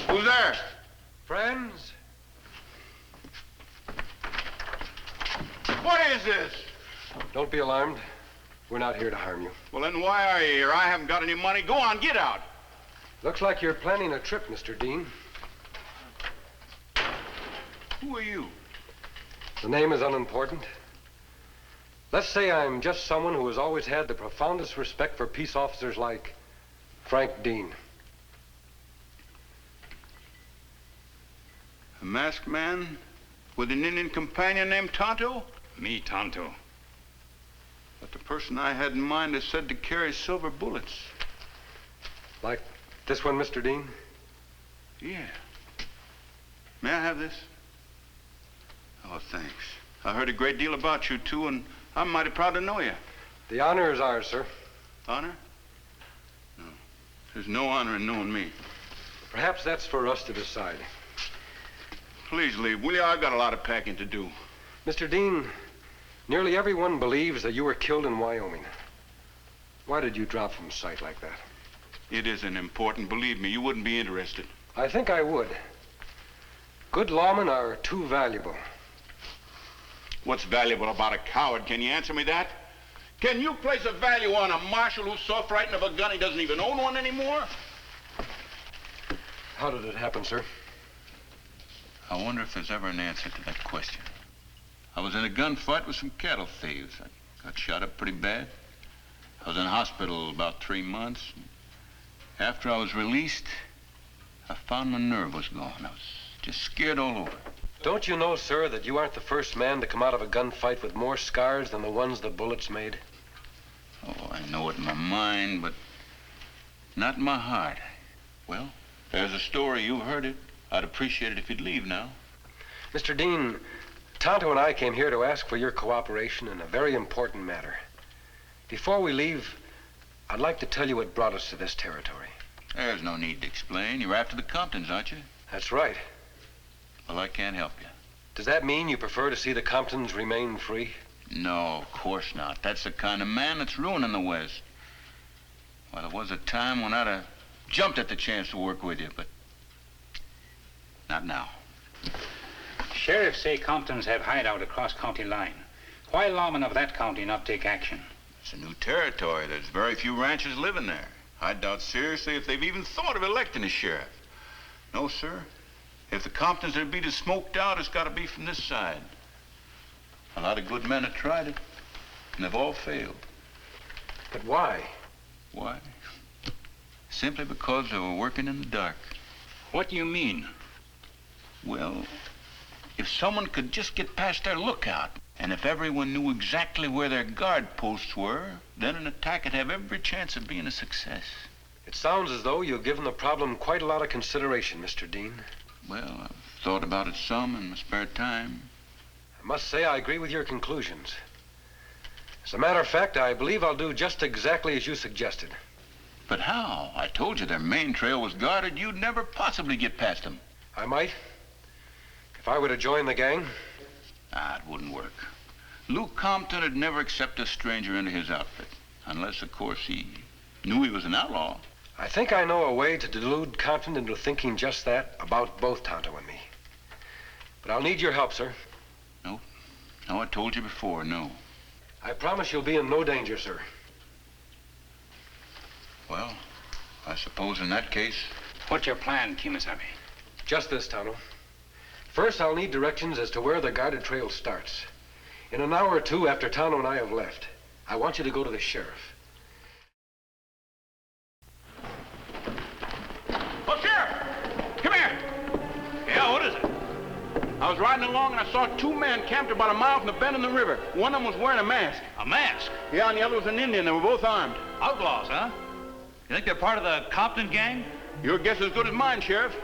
S19: Who's there?
S3: Friends?
S19: What is this?
S3: Don't be alarmed. We're not here to harm you.
S19: Well, then why are you here? I haven't got any money. Go on, get out.
S3: Looks like you're planning a trip, Mr. Dean.
S19: Who are you?
S3: The name is unimportant. Let's say I'm just someone who has always had the profoundest respect for peace officers like Frank Dean.
S19: A masked man with an Indian companion named Tonto?
S4: Me, Tonto.
S19: But the person I had in mind is said to carry silver bullets.
S3: Like this one, Mr. Dean?
S19: Yeah. May I have this? Oh, thanks. I heard a great deal about you, too, and I'm mighty proud to know you.
S3: The honor is ours, sir.
S19: Honor? No. There's no honor in knowing me.
S3: Perhaps that's for us to decide.
S19: Please leave, will you? I've got a lot of packing to do.
S3: Mr. Dean, nearly everyone believes that you were killed in Wyoming. Why did you drop from sight like that?
S19: It isn't important, believe me. You wouldn't be interested.
S3: I think I would. Good lawmen are too valuable.
S19: What's valuable about a coward? Can you answer me that? Can you place a value on a marshal who's so frightened of a gun he doesn't even own one anymore?
S3: How did it happen, sir?
S19: I wonder if there's ever an answer to that question. I was in a gunfight with some cattle thieves. I got shot up pretty bad. I was in hospital about 3 months. After I was released, I found my nerve was gone. I was just scared all over.
S3: Don't you know, sir, that you aren't the first man to come out of a gunfight with more scars than the ones the bullets made?
S19: Oh, I know it in my mind, but not in my heart. Well, there's a story. You've heard it. I'd appreciate it if you'd leave now.
S3: Mr. Dean, Tonto and I came here to ask for your cooperation in a very important matter. Before we leave, I'd like to tell you what brought us to this territory.
S19: There's no need to explain. You're after the Comptons, aren't you?
S3: That's right.
S19: Well, I can't help you.
S3: Does that mean you prefer to see the Comptons remain free?
S19: No, of course not. That's the kind of man that's ruining the West. Well, there was a time when I'd have jumped at the chance to work with you, but not now.
S4: Sheriffs say Comptons have hideout across county line. Why lawmen of that county not take action?
S19: It's a new territory. There's very few ranchers living there. I doubt seriously if they've even thought of electing a sheriff. No, sir. If the Comptons are to be smoked out, it's got to be from this side. A lot of good men have tried it, and they've all failed.
S3: But why?
S19: Why? Simply because they were working in the dark.
S4: What do you mean?
S19: Well, if someone could just get past their lookout, and if everyone knew exactly where their guard posts were, then an attack would have every chance of being a success.
S3: It sounds as though you've given the problem quite a lot of consideration, Mr. Dean.
S19: Well, I've thought about it some in my spare time.
S3: I must say I agree with your conclusions. As a matter of fact, I believe I'll do just exactly as you suggested.
S19: But how? I told you their main trail was guarded. You'd never possibly get past them.
S3: I might. If I were to join the gang?
S19: It wouldn't work. Luke Compton would never accept a stranger into his outfit. Unless, of course, he knew he was an outlaw.
S3: I think I know a way to delude Compton into thinking just that about both Tonto and me. But I'll need your help, sir.
S19: No, I told you before, no.
S3: I promise you'll be in no danger, sir.
S19: Well, I suppose in that case...
S4: What's your plan, Kemo Sabe?
S3: Just this, Tonto. First, I'll need directions as to where the guarded trail starts. In an hour or two after Tonto and I have left, I want you to go to the sheriff.
S19: Oh, Sheriff! Come here!
S21: Yeah, what is it?
S19: I was riding along and I saw 2 men camped about a mile from the bend in the river. One of them was wearing a mask.
S21: A mask?
S19: Yeah, and the other was an Indian. They were both armed.
S21: Outlaws, huh? You think they're part of the Compton gang?
S19: Your guess is as good as mine, Sheriff.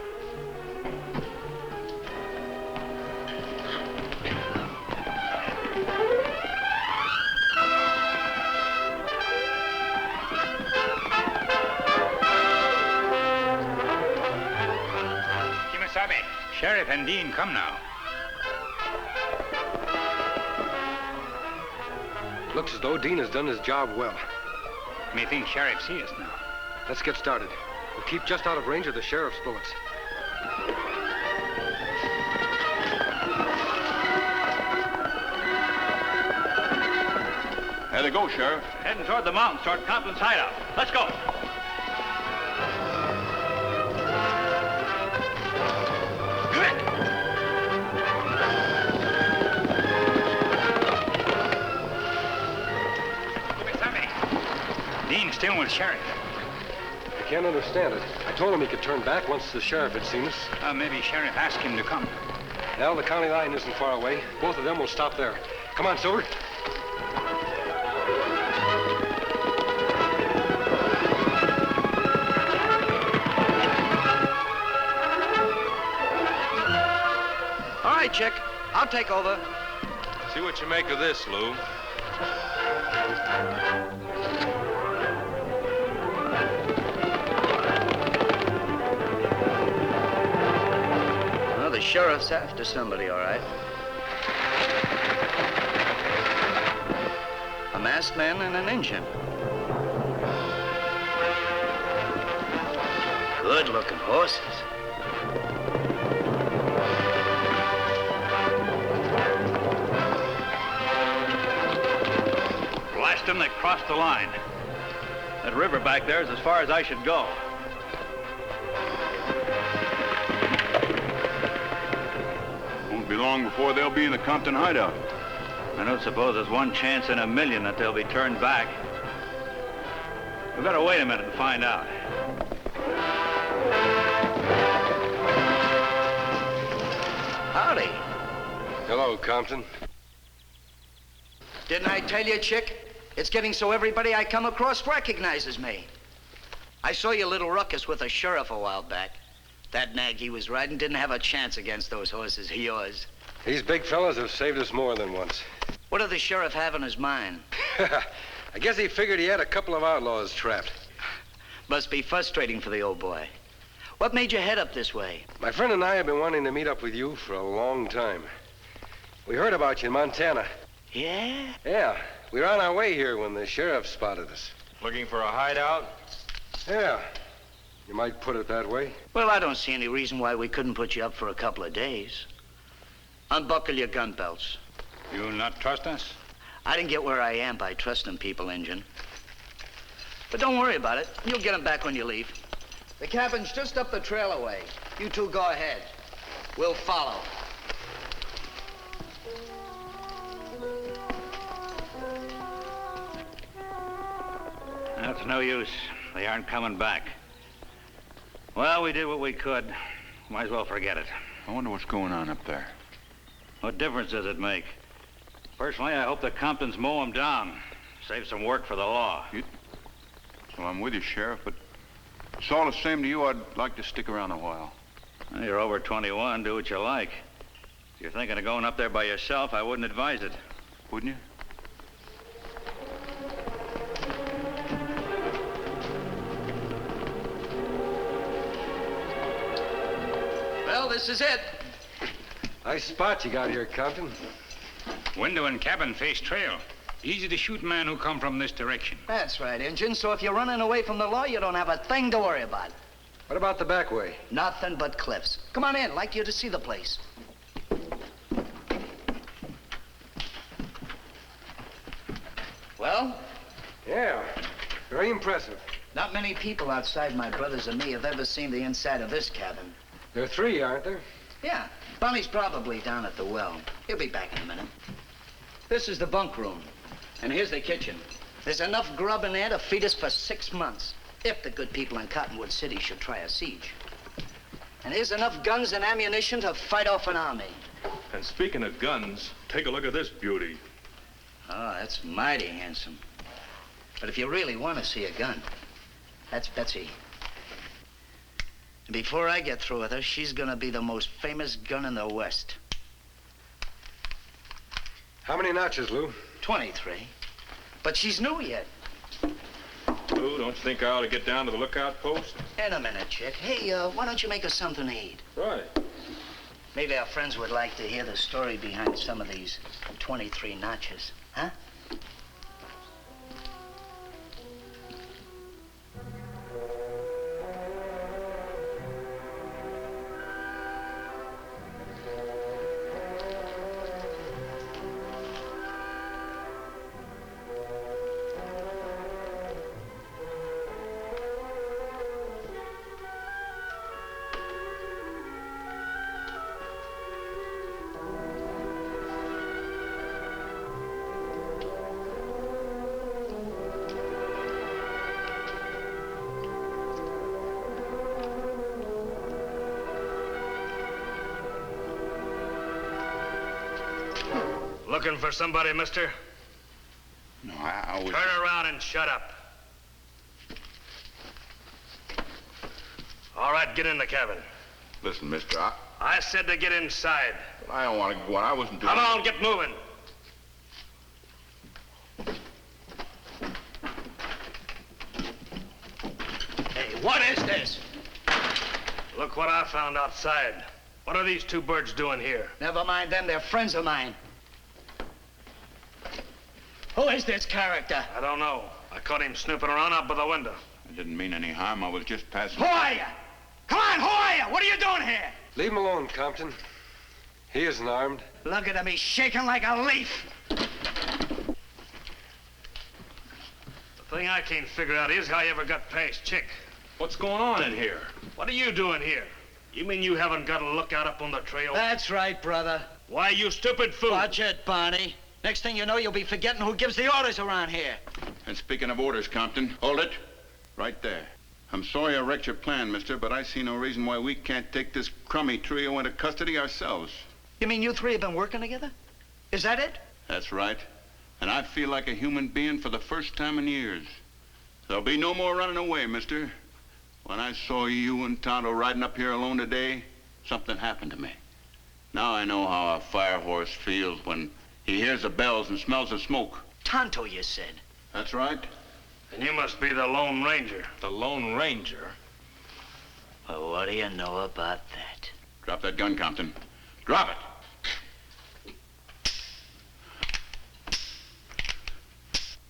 S4: Sheriff and Dean, come now.
S3: Looks as though Dean has done his job well.
S4: Methinks Sheriff see us now.
S3: Let's get started. We'll keep just out of range of the sheriff's bullets.
S22: There they go, Sheriff.
S21: Heading toward the mountains, toward Compton's hideout. Let's go.
S4: Dean's still with Sheriff.
S3: I can't understand it. I told him he could turn back once the sheriff had seen us.
S4: Maybe Sheriff asked him to come.
S3: Well, the county line isn't far away. Both of them will stop there. Come on, Silver.
S20: All right, Chick. I'll take over.
S17: See what you make of this, Lou.
S9: Well, the sheriff's after somebody, all right. A masked man and an Injun. Good-looking horses.
S21: Blast them, they crossed the line. That river back there is as far as I should go.
S22: Won't be long before they'll be in the Compton hideout.
S21: I don't suppose there's one chance in a million that they'll be turned back. We better wait a minute and find out.
S9: Howdy.
S3: Hello, Compton.
S9: Didn't I tell you, Chick? It's getting so everybody I come across recognizes me. I saw your little ruckus with a sheriff a while back. That nag he was riding didn't have a chance against those horses of yours.
S3: These big fellas have saved us more than once.
S9: What did the sheriff have in his mind?
S3: I guess he figured he had a couple of outlaws trapped.
S9: Must be frustrating for the old boy. What made you head up this way?
S3: My friend and I have been wanting to meet up with you for a long time. We heard about you in Montana.
S9: Yeah?
S3: Yeah. We were on our way here when the sheriff spotted us.
S17: Looking for a hideout?
S3: Yeah. You might put it that way.
S9: Well, I don't see any reason why we couldn't put you up for a couple of days. Unbuckle your gun belts.
S4: You'll not trust us?
S9: I didn't get where I am by trusting people, Injun. But don't worry about it. You'll get them back when you leave. The cabin's just up the trail away. You two go ahead. We'll follow.
S21: That's no use. They aren't coming back. Well, we did what we could. Might as well forget it.
S22: I wonder what's going on up there.
S21: What difference does it make? Personally, I hope the Comptons mow them down. Save some work for the law.
S22: Well, I'm with you, Sheriff, but it's all the same to you. I'd like to stick around a while.
S21: Well, you're over 21. Do what you like. If you're thinking of going up there by yourself, I wouldn't advise it.
S22: Wouldn't you?
S9: Well, this is it.
S3: Nice spot you got here, Compton.
S4: Window and cabin face trail. Easy to shoot man who come from this direction.
S9: That's right, Injun. So if you're running away from the law, you don't have a thing to worry about.
S3: What about the back way?
S9: Nothing but cliffs. Come on in. I'd like you to see the place. Well?
S3: Yeah. Very impressive.
S9: Not many people outside my brothers and me have ever seen the inside of this cabin.
S3: There are three, aren't there?
S9: Yeah. Bonnie's probably down at the well. He'll be back in a minute. This is the bunk room. And here's the kitchen. There's enough grub in there to feed us for 6 months, if the good people in Cottonwood City should try a siege. And here's enough guns and ammunition to fight off an army.
S2: And speaking of guns, take a look at this beauty.
S9: Oh, that's mighty handsome. But if you really want to see a gun, that's Betsy. And before I get through with her, she's gonna be the most famous gun in the West.
S3: How many notches, Lou?
S9: 23. But she's new yet.
S2: Lou, don't you think I ought to get down to the lookout post?
S9: In a minute, Chick. Hey, why don't you make us something to eat?
S2: Right.
S9: Maybe our friends would like to hear the story behind some of these 23 notches, huh?
S5: Looking for somebody, mister?
S22: No, I was...
S5: Turn around and shut up. All right, get in the cabin.
S22: Listen, mister,
S5: I said to get inside.
S22: I don't want to go on. I wasn't doing...
S5: Come on, get moving.
S9: Hey, what is this?
S5: Look what I found outside. What are these two birds doing here?
S9: Never mind them, they're friends of mine. Who is this character?
S5: I don't know. I caught him snooping around out by the window.
S22: I didn't mean any harm. I was just passing...
S9: Who are you? Come on, who are you? What are you doing here?
S3: Leave him alone, Compton. He isn't armed.
S9: Look at him, he's shaking like a leaf.
S5: The thing I can't figure out is how you ever got past Chick.
S2: What's going on in here?
S5: What are you doing here? You mean you haven't got a lookout up on the trail?
S9: That's right, brother.
S5: Why, you stupid fool.
S9: Watch it, Barney. Next thing you know, you'll be forgetting who gives the orders around here.
S22: And speaking of orders, Compton, hold it. Right there. I'm sorry I wrecked your plan, mister, but I see no reason why we can't take this crummy trio into custody ourselves.
S9: You mean you three have been working together? Is that it?
S22: That's right. And I feel like a human being for the first time in years. There'll be no more running away, mister. When I saw you and Tonto riding up here alone today, something happened to me. Now I know how a fire horse feels when he hears the bells and smells the smoke.
S9: Tonto, you said.
S22: That's right.
S5: And you must be the Lone Ranger.
S17: The Lone Ranger?
S9: Well, what do you know about that?
S22: Drop that gun, Compton. Drop it!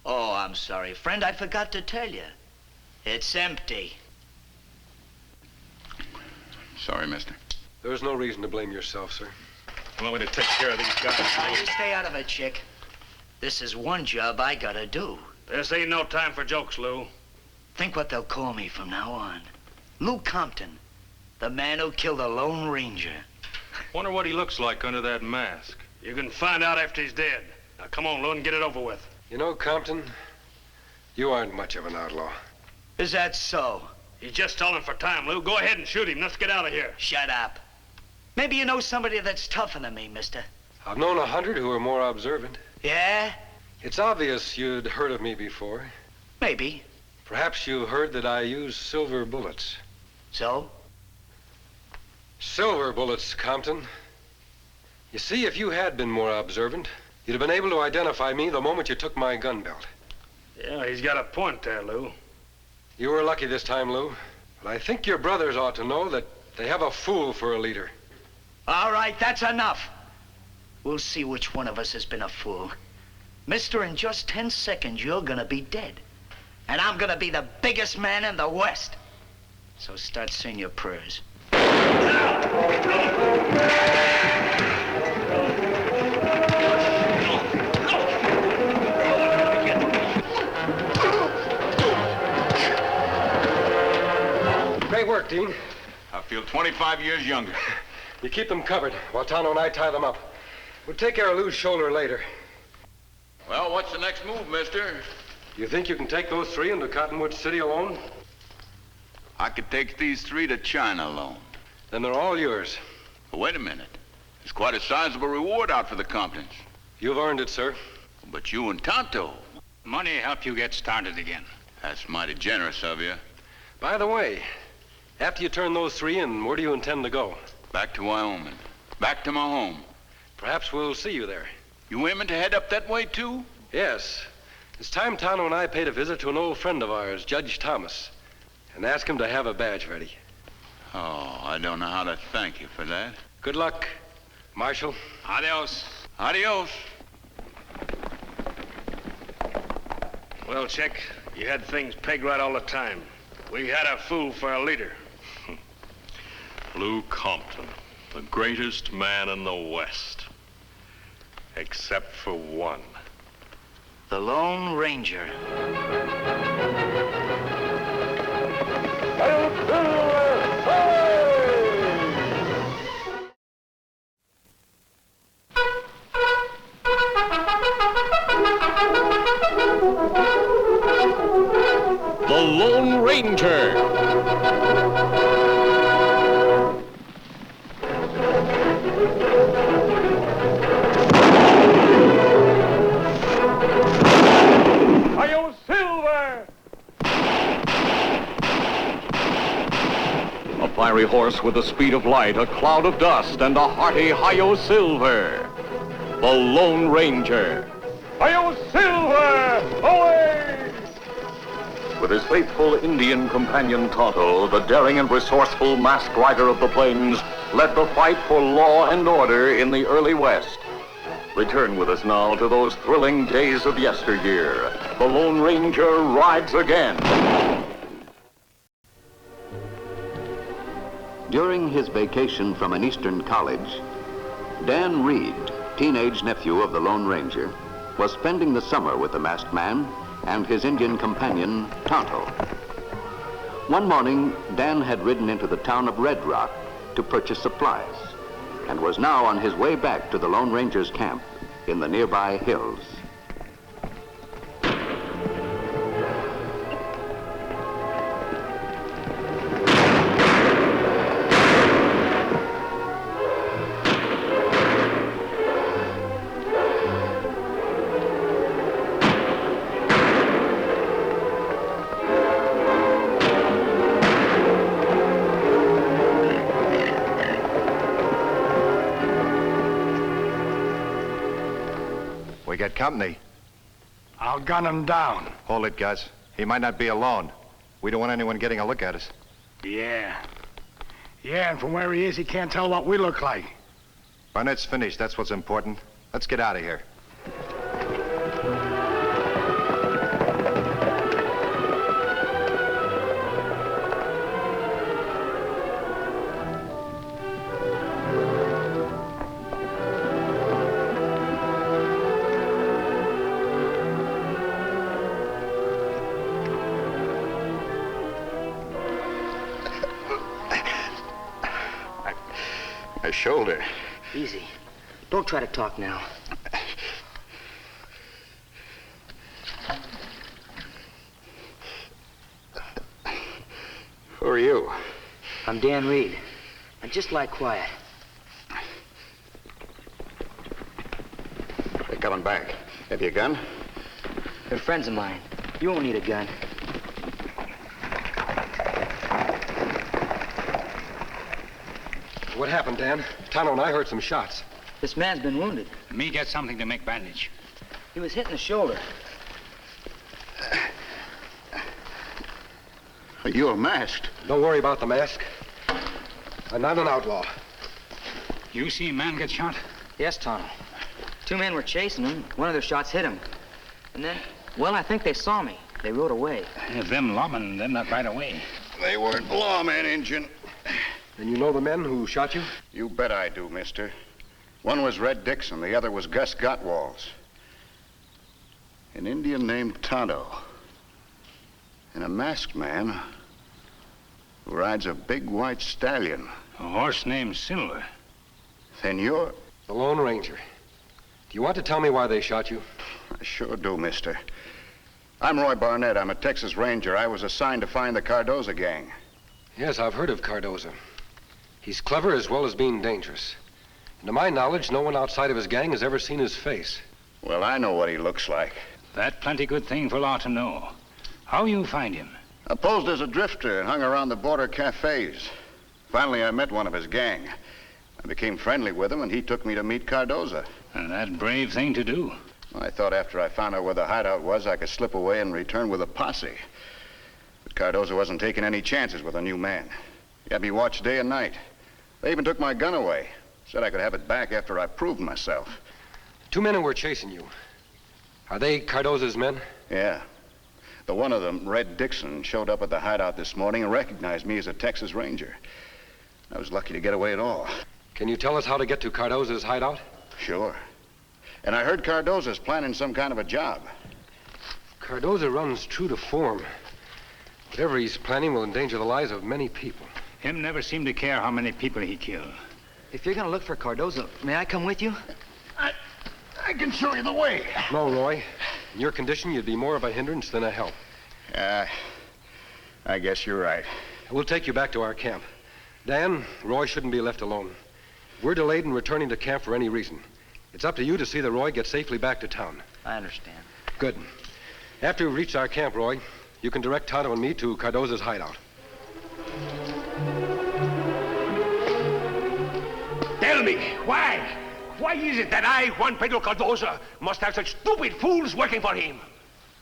S9: Oh, I'm sorry, friend. I forgot to tell you. It's empty.
S22: Sorry, mister.
S3: There's no reason to blame yourself, sir.
S5: You want me to take care of these guys?
S9: Now, you stay out of it, Chick. This is one job I gotta do.
S5: This ain't no time for jokes, Lou.
S9: Think what they'll call me from now on. Lou Compton, the man who killed the Lone Ranger.
S17: Wonder what he looks like under that mask.
S5: You can find out after he's dead. Now, come on, Lou, and get it over with.
S3: You know, Compton, you aren't much of an outlaw.
S9: Is that so?
S5: He's just stalling for time, Lou. Go ahead and shoot him. Let's get out of here.
S9: Shut up. Maybe you know somebody that's tougher than me, mister.
S3: I've known 100 who are more observant.
S9: Yeah?
S3: It's obvious you'd heard of me before.
S9: Maybe.
S3: Perhaps you heard that I use silver bullets.
S9: So?
S3: Silver bullets, Compton. You see, if you had been more observant, you'd have been able to identify me the moment you took my gun belt.
S5: Yeah, he's got a point there, Lou.
S3: You were lucky this time, Lou. But I think your brothers ought to know that they have a fool for a leader.
S9: All right, that's enough. We'll see which one of us has been a fool. Mister, in just 10 seconds, you're gonna be dead. And I'm gonna be the biggest man in the West. So start saying your prayers.
S3: Great work, Dean.
S22: I feel 25 years younger.
S3: You keep them covered while Tonto and I tie them up. We'll take care of Lou's shoulder later.
S22: Well, what's the next move, mister?
S3: You think you can take those three into Cottonwood City alone?
S22: I could take these three to China alone.
S3: Then they're all yours.
S22: But wait a minute. There's quite a sizable reward out for the Comptons.
S3: You've earned it, sir.
S22: But you and Tonto.
S4: Money help you get started again.
S22: That's mighty generous of you.
S3: By the way, after you turn those three in, where do you intend to go?
S22: Back to Wyoming. Back to my home.
S3: Perhaps we'll see you there.
S22: You aiming to head up that way, too?
S3: Yes. It's time Tonto and I paid a visit to an old friend of ours, Judge Thomas, and asked him to have a badge ready.
S22: Oh, I don't know how to thank you for that.
S3: Good luck, Marshal.
S21: Adios.
S22: Adios.
S5: Well, Chick, you had things pegged right all the time. We had a fool for a leader.
S17: Lou Compton, the greatest man in the West. Except for one.
S20: The Lone Ranger.
S1: The Lone Ranger.
S18: Hi-yo, Silver!
S1: A fiery horse with the speed of light, a cloud of dust, and a hearty Hi-yo Silver. The Lone Ranger.
S18: Hi-yo, Silver! Away!
S1: With his faithful Indian companion Tonto, the daring and resourceful masked rider of the plains led the fight for law and order in the early West. Return with us now to those thrilling days of yesteryear. The Lone Ranger rides again.
S8: During his vacation from an eastern college, Dan Reid, teenage nephew of the Lone Ranger, was spending the summer with the masked man and his Indian companion, Tonto. One morning, Dan had ridden into the town of Red Rock to purchase supplies and was now on his way back to the Lone Ranger's camp in the nearby hills.
S15: We got company.
S3: I'll gun him down.
S15: Hold it, Gus. He might not be alone. We don't want anyone getting a look at us.
S3: Yeah. Yeah, and from where he is, he can't tell what we look like.
S15: Barnett's finished. That's what's important. Let's get out of here.
S10: My shoulder.
S23: Easy. Don't try to talk now.
S10: Who are you?
S23: I'm Dan Reid. I just like quiet.
S10: They're coming back. Have you a gun?
S23: They're friends of mine. You won't need a gun.
S3: What happened, Dan? Tonto and I heard some shots.
S23: This man's been wounded.
S4: Me get something to make bandage.
S23: He was hit in the shoulder.
S10: You're masked.
S3: Don't worry about the mask. I'm not an outlaw.
S4: You see a man get shot?
S23: Yes, Tonto. Two men were chasing him. One of their shots hit him. And then, well, I think they saw me. They rode away.
S4: Them lawmen, them not right away.
S10: They weren't lawmen, Injun.
S3: Then you know the men who shot you?
S10: You bet I do, mister. One was Red Dixon, the other was Gus Gottwalls. An Indian named Tonto. And a masked man who rides a big white stallion.
S4: A horse named Silver.
S10: Then you're...
S3: The Lone Ranger. Do you want to tell me why they shot you?
S10: I sure do, mister. I'm Roy Barnett. I'm a Texas Ranger. I was assigned to find the Cardoza gang.
S3: Yes, I've heard of Cardoza. He's clever as well as being dangerous. And to my knowledge, no one outside of his gang has ever seen his face.
S10: Well, I know what he looks like.
S4: That plenty good thing for law to know. How you find him?
S10: I posed as a drifter and hung around the border cafes. Finally, I met one of his gang. I became friendly with him, and he took me to meet Cardoza.
S4: And that brave thing to do.
S10: I thought after I found out where the hideout was, I could slip away and return with a posse. But Cardoza wasn't taking any chances with a new man. He had me watched day and night. They even took my gun away. Said I could have it back after I proved myself.
S3: 2 men who were chasing you. Are they Cardozo's men?
S10: Yeah. The one of them, Red Dixon, showed up at the hideout this morning and recognized me as a Texas Ranger. I was lucky to get away at all.
S3: Can you tell us how to get to Cardozo's hideout?
S10: Sure. And I heard Cardozo's planning some kind of a job.
S3: Cardozo runs true to form. Whatever he's planning will endanger the lives of many people.
S4: Him never seemed to care how many people he killed.
S23: If you're gonna look for Cardozo, may I come with you?
S10: I can show you the way.
S3: No, Roy. In your condition, you'd be more of a hindrance than a help.
S10: I guess you're right.
S3: We'll take you back to our camp. Dan, Roy shouldn't be left alone. We're delayed in returning to camp for any reason. It's up to you to see that Roy gets safely back to town.
S23: I understand.
S3: Good. After we've reached our camp, Roy, you can direct Tonto and me to Cardozo's hideout.
S18: Tell me, why? Why is it that I, Juan Pedro Cardozo, must have such stupid fools working for him?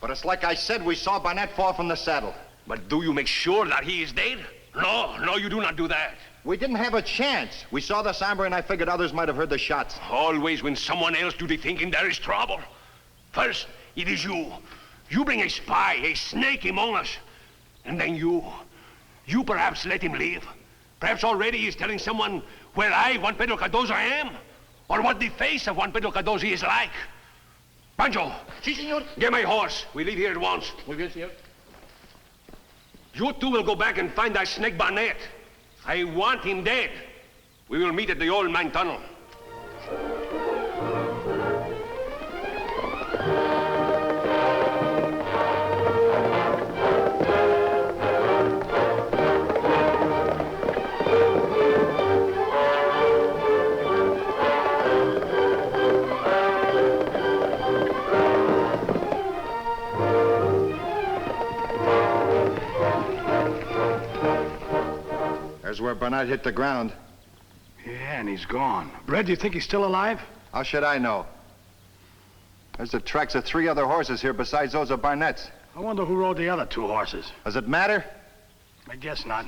S15: But it's like I said, we saw Barnett fall from the saddle.
S18: But do you make sure that he is dead? No, you do not do that.
S15: We didn't have a chance. We saw the somber and I figured others might have heard the shots.
S18: Always when someone else do the thinking, there is trouble. First, it is you. You bring a spy, a snake among us. And then you perhaps let him leave. Perhaps already he's telling someone where I, Juan Pedro Cardozo, am. Or what the face of Juan Pedro Cardozo is like. Pancho.
S15: Si, senor.
S18: Get my horse. We leave here at once.
S15: Muy bien, senor.
S18: You two will go back and find that snake Barnett. I want him dead. We will meet at the old mine tunnel.
S15: There's where Barnett hit the ground.
S6: Yeah, and he's gone. Red, do you think he's still alive?
S15: How should I know? There's the tracks of 3 other horses here besides those of Barnett's.
S6: I wonder who rode the other 2 horses.
S15: Does it matter?
S6: I guess not.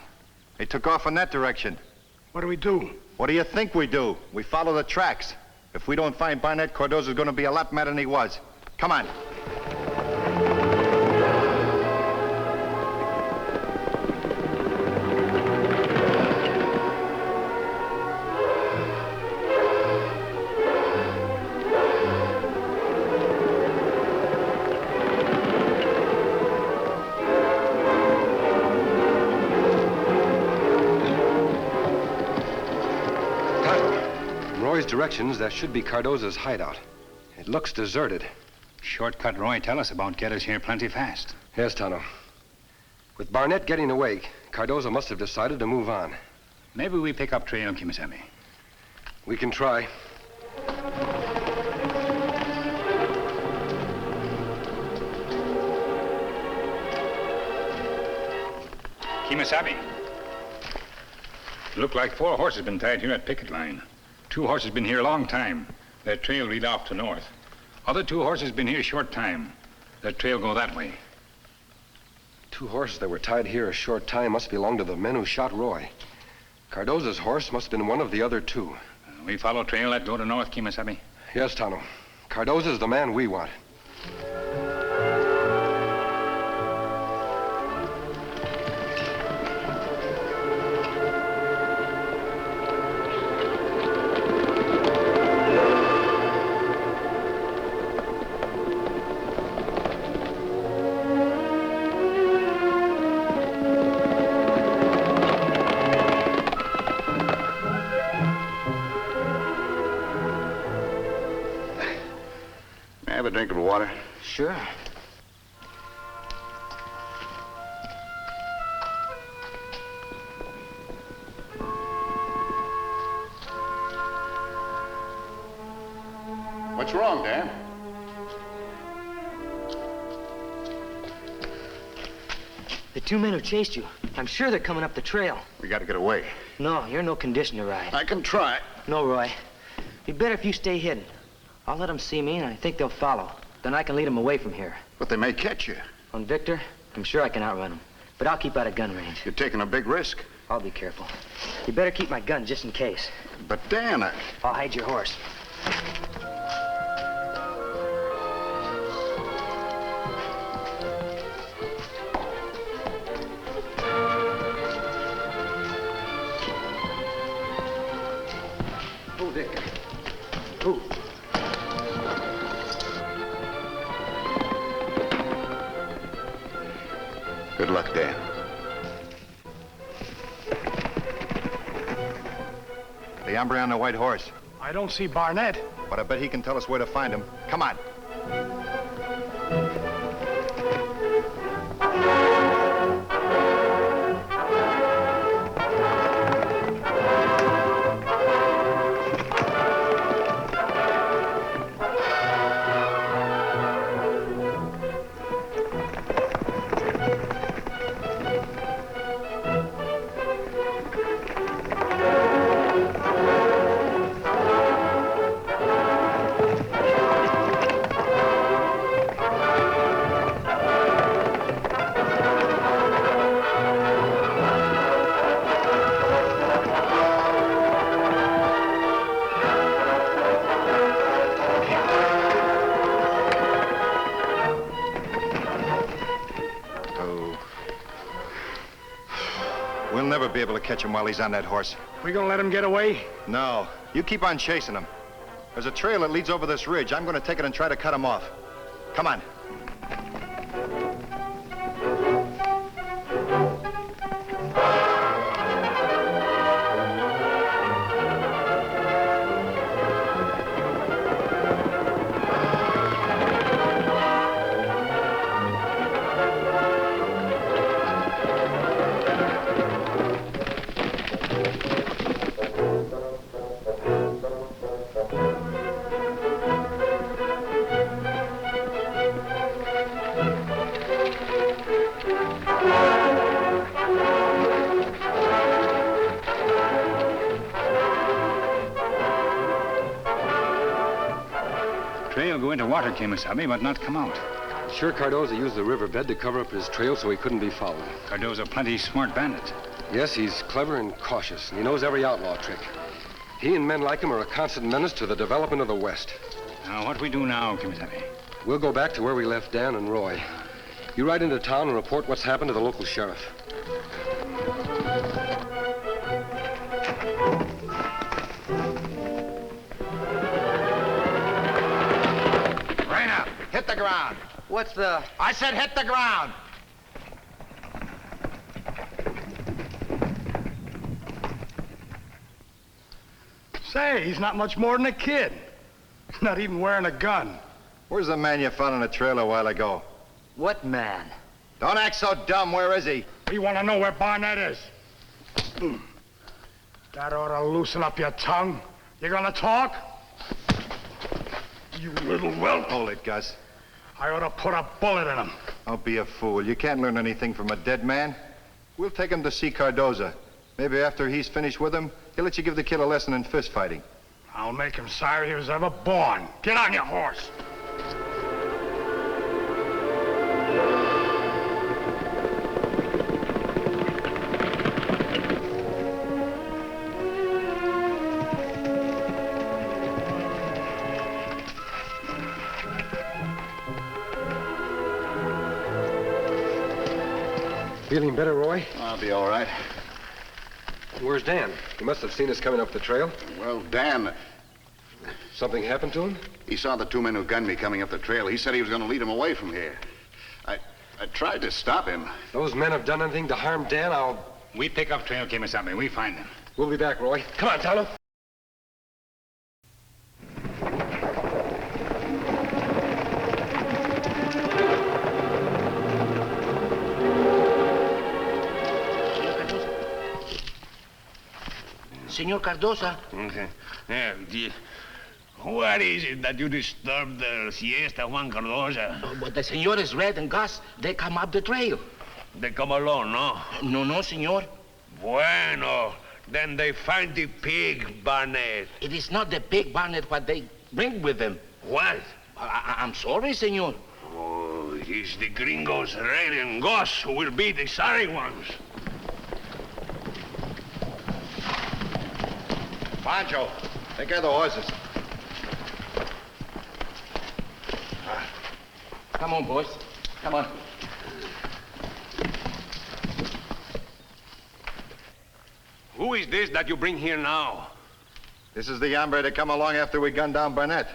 S15: They took off in that direction.
S6: What do we do?
S15: What do you think we do? We follow the tracks. If we don't find Barnett, Cardozo's going to be a lot madder than he was. Come on.
S3: Directions, that should be Cardozo's hideout. It looks deserted.
S4: Shortcut Roy tell us about get us here plenty fast.
S3: Yes, Tonto. With Barnett getting away, Cardozo must have decided to move on.
S4: Maybe we pick up trail, Kemo Sabe.
S3: We can try.
S4: Kemo Sabe. Look like 4 horses been tied here at picket line. 2 horses been here a long time. Their trail lead off to north. Other 2 horses been here a short time. Their trail go that way.
S3: 2 horses that were tied here a short time must belong to the men who shot Roy. Cardozo's horse must have been one of the other 2.
S4: We follow trail that go to north, Kemo Sabe?
S3: Yes, Tonto. Cardozo's the man we want.
S10: Have a drink of water?
S23: Sure.
S10: What's wrong, Dan?
S23: The 2 men who chased you, I'm sure they're coming up the trail.
S10: We got to get away.
S23: No, you're in no condition to ride.
S10: I can try.
S23: No, Roy. Be better if you stay hidden. I'll let them see me, and I think they'll follow. Then I can lead them away from here.
S10: But they may catch you.
S23: On Victor, I'm sure I can outrun them. But I'll keep out of gun range.
S10: You're taking a big risk.
S23: I'll be careful. You better keep my gun just in case.
S10: But Dan,
S23: I'll hide your horse.
S3: Oh, Dick. Oh.
S10: Good luck, Dan.
S15: The hombre on the white horse.
S6: I don't see Barnett.
S15: But I bet he can tell us where to find him. Come on. Be able to catch him while he's on that horse.
S6: We gonna let him get away?
S15: No. You keep on chasing him. There's a trail that leads over this ridge. I'm gonna take it and try to cut him off. Come on.
S4: Water, Kemo Sabe, but not come out.
S3: Sure, Cardoza used the riverbed to cover up his trail so he couldn't be followed.
S4: Cardoza, plenty smart bandit.
S3: Yes, he's clever and cautious, and he knows every outlaw trick. He and men like him are a constant menace to the development of the West.
S4: Now, what we do now, Kemo Sabe?
S3: We'll go back to where we left Dan and Roy. You ride into town and report what's happened to the local sheriff.
S15: Hit the ground.
S23: What's the...
S15: I said hit the ground.
S6: Say, he's not much more than a kid. Not even wearing a gun.
S15: Where's the man you found on the trail a while ago?
S23: What man?
S15: Don't act so dumb. Where is he?
S6: We want to know where Barnett is. That ought to loosen up your tongue. You gonna talk? You little whelp.
S15: Hold it, Gus.
S6: I ought to put a bullet in him.
S15: Don't be a fool. You can't learn anything from a dead man. We'll take him to see Cardoza. Maybe after he's finished with him, he'll let you give the kid a lesson in fist fighting.
S6: I'll make him sorry he was ever born. Get on your horse.
S3: Feeling better, Roy?
S10: I'll be all right.
S3: Where's Dan? He must have seen us coming up the trail.
S10: Well, Dan...
S3: Something happened to him?
S10: He saw the two men who gunned me coming up the trail. He said he was going to lead them away from here. I tried to stop him.
S3: Those men have done anything to harm Dan,
S4: We pick up trail, Kemo Sabe. We find them.
S3: We'll be back, Roy. Come on, Tonto.
S18: Senor Cardoza. What is it that you disturbed the siesta, Juan Cardoza?
S11: But the senores Reid and Gus, they come up the trail.
S18: They come alone, no?
S11: No, senor.
S18: Bueno, then they find the pig, Barnett.
S11: It is not the pig, Barnett, what they bring with them.
S18: What?
S11: I'm sorry, senor.
S18: Oh, it's the gringos, Reid and Gus, who will be the sorry ones.
S15: Pancho, take care of the horses.
S11: Come on, boys. Come on.
S18: Who is this that you bring here now?
S15: This is the hombre that come along after we gunned down Barnett.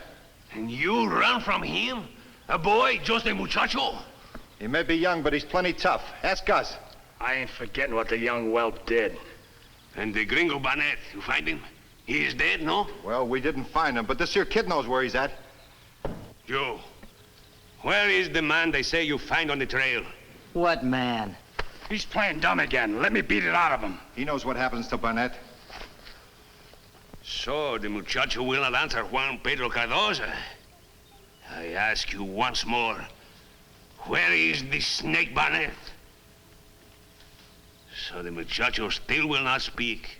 S18: And you run from him? A boy, just a muchacho?
S15: He may be young, but he's plenty tough. Ask Gus.
S18: I ain't forgetting what the young whelp did. And the gringo Barnett, you find him? He is dead, no?
S15: Well, we didn't find him, but this here kid knows where he's at.
S18: Joe, where is the man they say you find on the trail?
S23: What man?
S18: He's playing dumb again. Let me beat it out of him.
S15: He knows what happens to Barnett.
S18: So the muchacho will not answer Juan Pedro Cardoza. I ask you once more, where is the snake Barnett? So the muchacho still will not speak.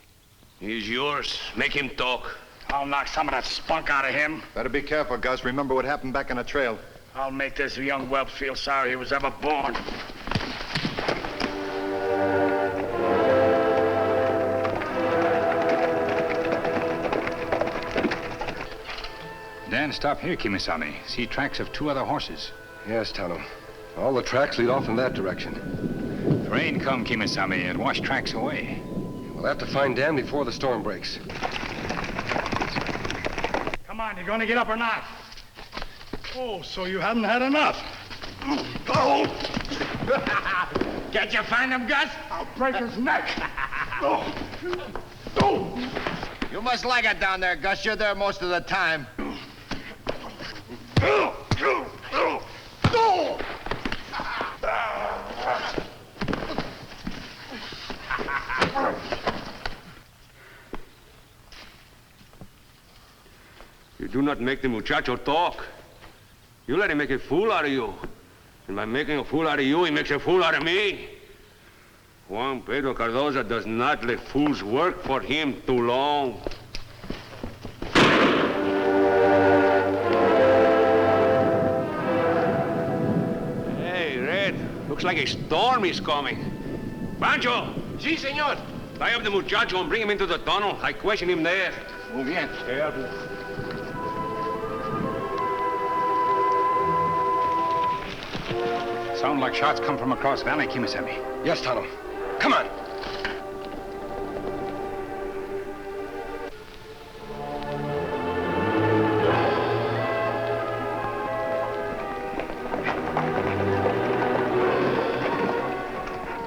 S18: He's yours. Make him talk.
S6: I'll knock some of that spunk out of him.
S15: Better be careful, Gus. Remember what happened back on the trail.
S6: I'll make this young whelp feel sorry he was ever born.
S4: Dan, stop here, Kemo Sabe. See tracks of 2 other horses.
S3: Yes, Tonto. All the tracks lead off in that direction.
S4: The rain come, Kemo Sabe. It washed tracks away.
S3: We'll have to find Dan before the storm breaks.
S6: Come on, you gonna get up or not? Oh, so you haven't had enough. Oh!
S11: Can't you find him, Gus?
S6: I'll break his neck. Oh!
S13: You must like it down there, Gus. You're there most of the time.
S18: You do not make the muchacho talk. You let him make a fool out of you. And by making a fool out of you, he makes a fool out of me. Juan Pedro Cardoza does not let fools work for him too long. Hey, Red, looks like a storm is coming. Pancho!
S11: Si, senor.
S18: Tie up the muchacho and bring him into the tunnel. I question him there.
S11: Muy bien.
S4: Sound like shots come from across valley, Kemo Sabe.
S3: Yes, Tonto. Come on.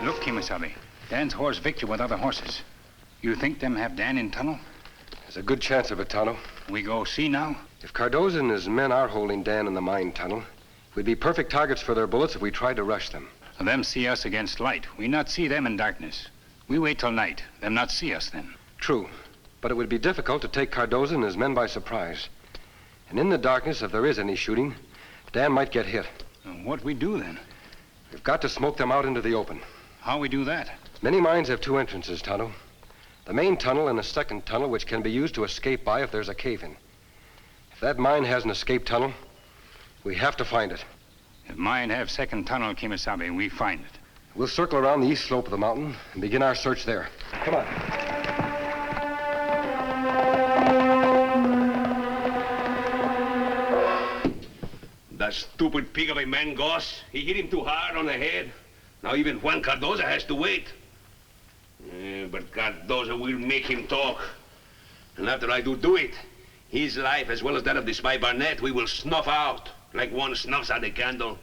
S4: Look, Kemo Sabe. Dan's horse Victor with other horses. You think them have Dan in tunnel?
S3: There's a good chance of it, Tonto.
S4: We go see now?
S3: If Cardoza and his men are holding Dan in the mine tunnel, we'd be perfect targets for their bullets if we tried to rush them.
S4: Them see us against light. We not see them in darkness. We wait till night. Them not see us then.
S3: True. But it would be difficult to take Cardoza and his men by surprise. And in the darkness, if there is any shooting, Dan might get hit.
S4: What we do then?
S3: We've got to smoke them out into the open.
S4: How we do that?
S3: Many mines have 2 entrances, Tonto. The main tunnel and a second tunnel which can be used to escape by if there's a cave-in. If that mine has an escape tunnel, we have to find it.
S4: If mine have second tunnel, Kemo Sabe, we find it.
S3: We'll circle around the east slope of the mountain and begin our search there. Come on.
S18: That stupid pig of a man, Goss. He hit him too hard on the head. Now even Juan Cardoza has to wait. But Cardoza will make him talk. And after I do it, his life as well as that of the spy Barnett, we will snuff out. Like one snuffs out a candle.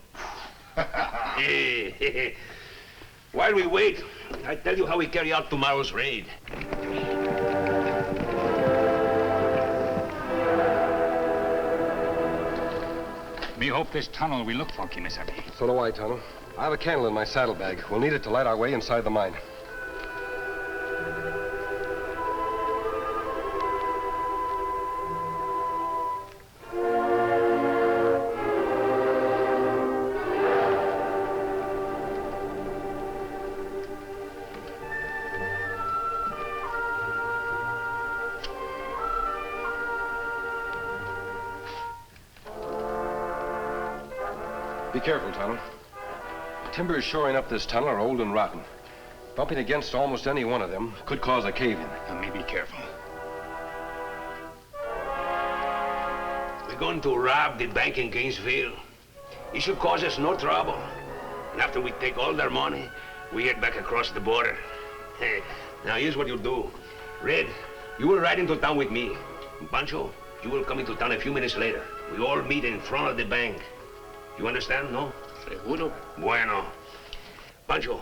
S18: While we wait, I tell you how we carry out tomorrow's raid.
S4: Me hope this tunnel we look for, Kemo Sabe.
S3: So do I, Tonto. I have a candle in my saddlebag. We'll need it to light our way inside the mine. Be careful, Tonto. Timbers shoring up this tunnel are old and rotten. Bumping against almost any one of them could cause a cave-in.
S4: Now, me be careful.
S18: going to rob the bank in Gainesville. It should cause us no trouble. And after we take all their money, we head back across the border. Hey, now here's what you'll do. Reid, you will ride into town with me. Pancho, you will come into town a few minutes later. We all meet in front of the bank. You understand, no?
S17: Seguro.
S18: Bueno. Pancho,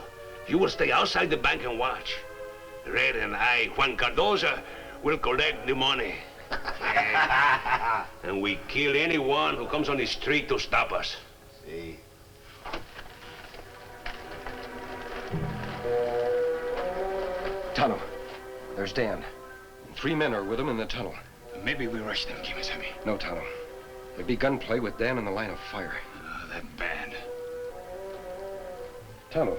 S18: you will stay outside the bank and watch. Reid and I, Juan Cardoza, will collect the money. And we kill anyone who comes on the street to stop us.
S10: See.
S3: Tunnel. There's Dan. 3 men are with him in the tunnel.
S4: Maybe we rush them, Kemo Sabe.
S3: No, Tunnel. There'd be gunplay with Dan in the line of fire.
S4: Oh, that bad.
S3: Tunnel.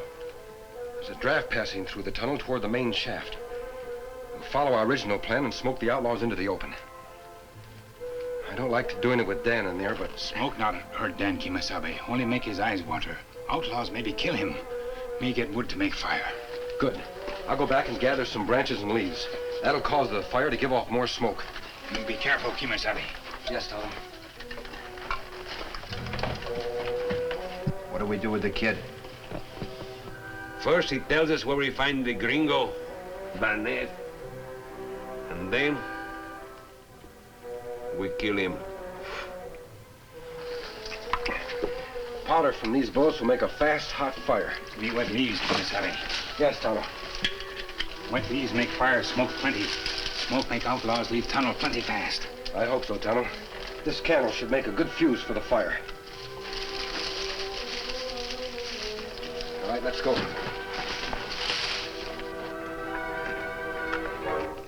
S3: There's a draft passing through the tunnel toward the main shaft. We'll follow our original plan and smoke the outlaws into the open. I don't like doing it with Dan in there, but...
S4: Smoke not hurt Dan, Kemo Sabe. Only make his eyes water. Outlaws maybe kill him. Me get wood to make fire.
S3: Good. I'll go back and gather some branches and leaves. That'll cause the fire to give off more smoke.
S4: You be careful, Kemo Sabe.
S3: Yes, Tunnel.
S13: What do we do with the kid?
S18: First, he tells us where we find the gringo, Barnett. And then, we kill him.
S3: Powder from these bullets will make a fast, hot fire.
S4: Me wet leaves, Kemo Sabe.
S3: Yes, Tunnel.
S4: Wet leaves make fire, smoke plenty. Smoke make outlaws leave tunnel plenty fast.
S3: I hope so, Tunnel. This candle should make a good fuse for the fire. All right, let's go.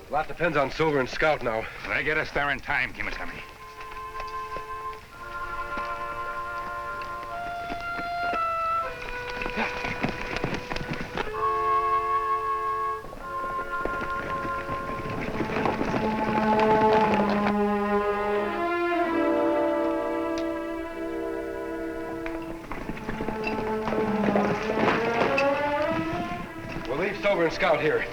S3: A lot depends on Silver and Scout now.
S4: I get us there in time, Kemo Sabe.
S3: We'll leave Silver and Scout here.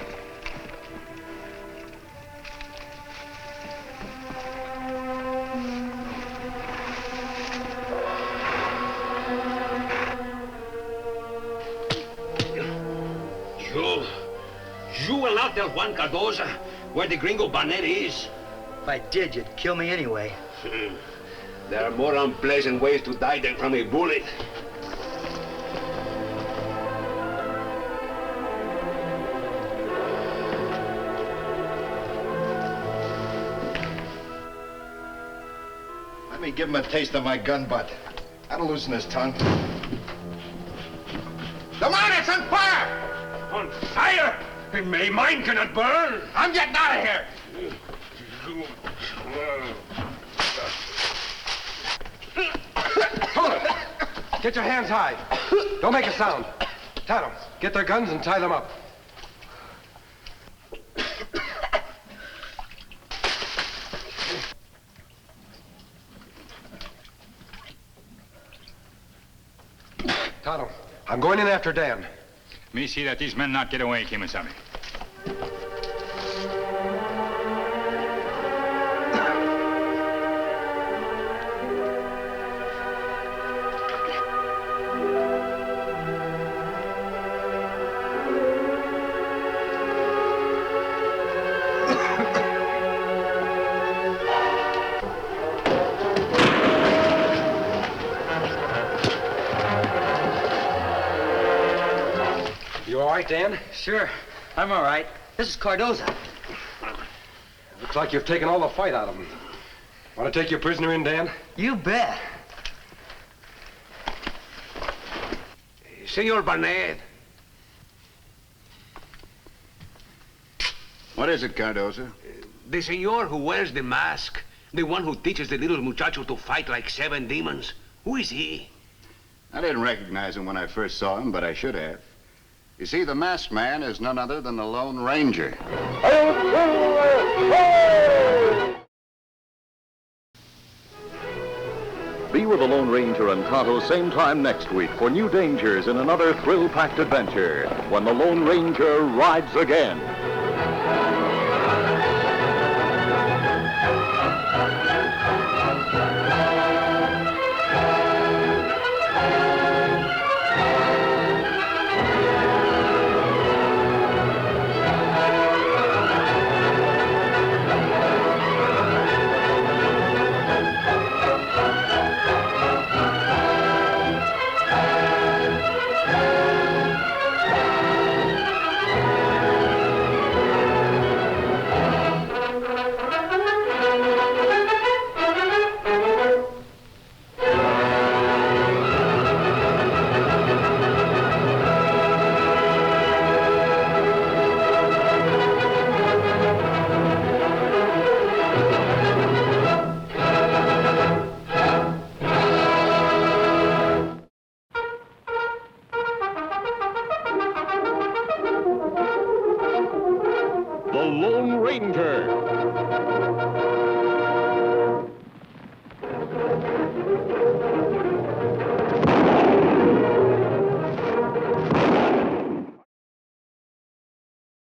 S18: You will not tell Juan Cardoza where the gringo Barnett is.
S9: If I did, you'd kill me anyway.
S18: There are more unpleasant ways to die than from a bullet.
S15: Let me give him a taste of my gun butt. That'll loosen his tongue.
S18: Come on, it's on fire! On fire? Mine cannot burn.
S13: I'm getting out of here.
S3: Hold it! Get your hands high. Don't make a sound. Tonto, get their guns and tie them up. Tonto, I'm going in after Dan.
S4: Me see that these men not get away, Kemo Sabe.
S3: You all right, Dan?
S9: Sure, I'm all right. This is Cardoza.
S3: Looks like you've taken all the fight out of him. Want to take your prisoner in, Dan?
S9: You bet.
S18: Senor Barnett.
S10: What is it, Cardoza?
S18: The senor who wears the mask. The one who teaches the little muchacho to fight like 7 demons. Who is he?
S10: I didn't recognize him when I first saw him, but I should have. You see, the masked man is none other than the Lone Ranger.
S1: Be with the Lone Ranger and Tonto same time next week for new dangers in another thrill-packed adventure when the Lone Ranger rides again.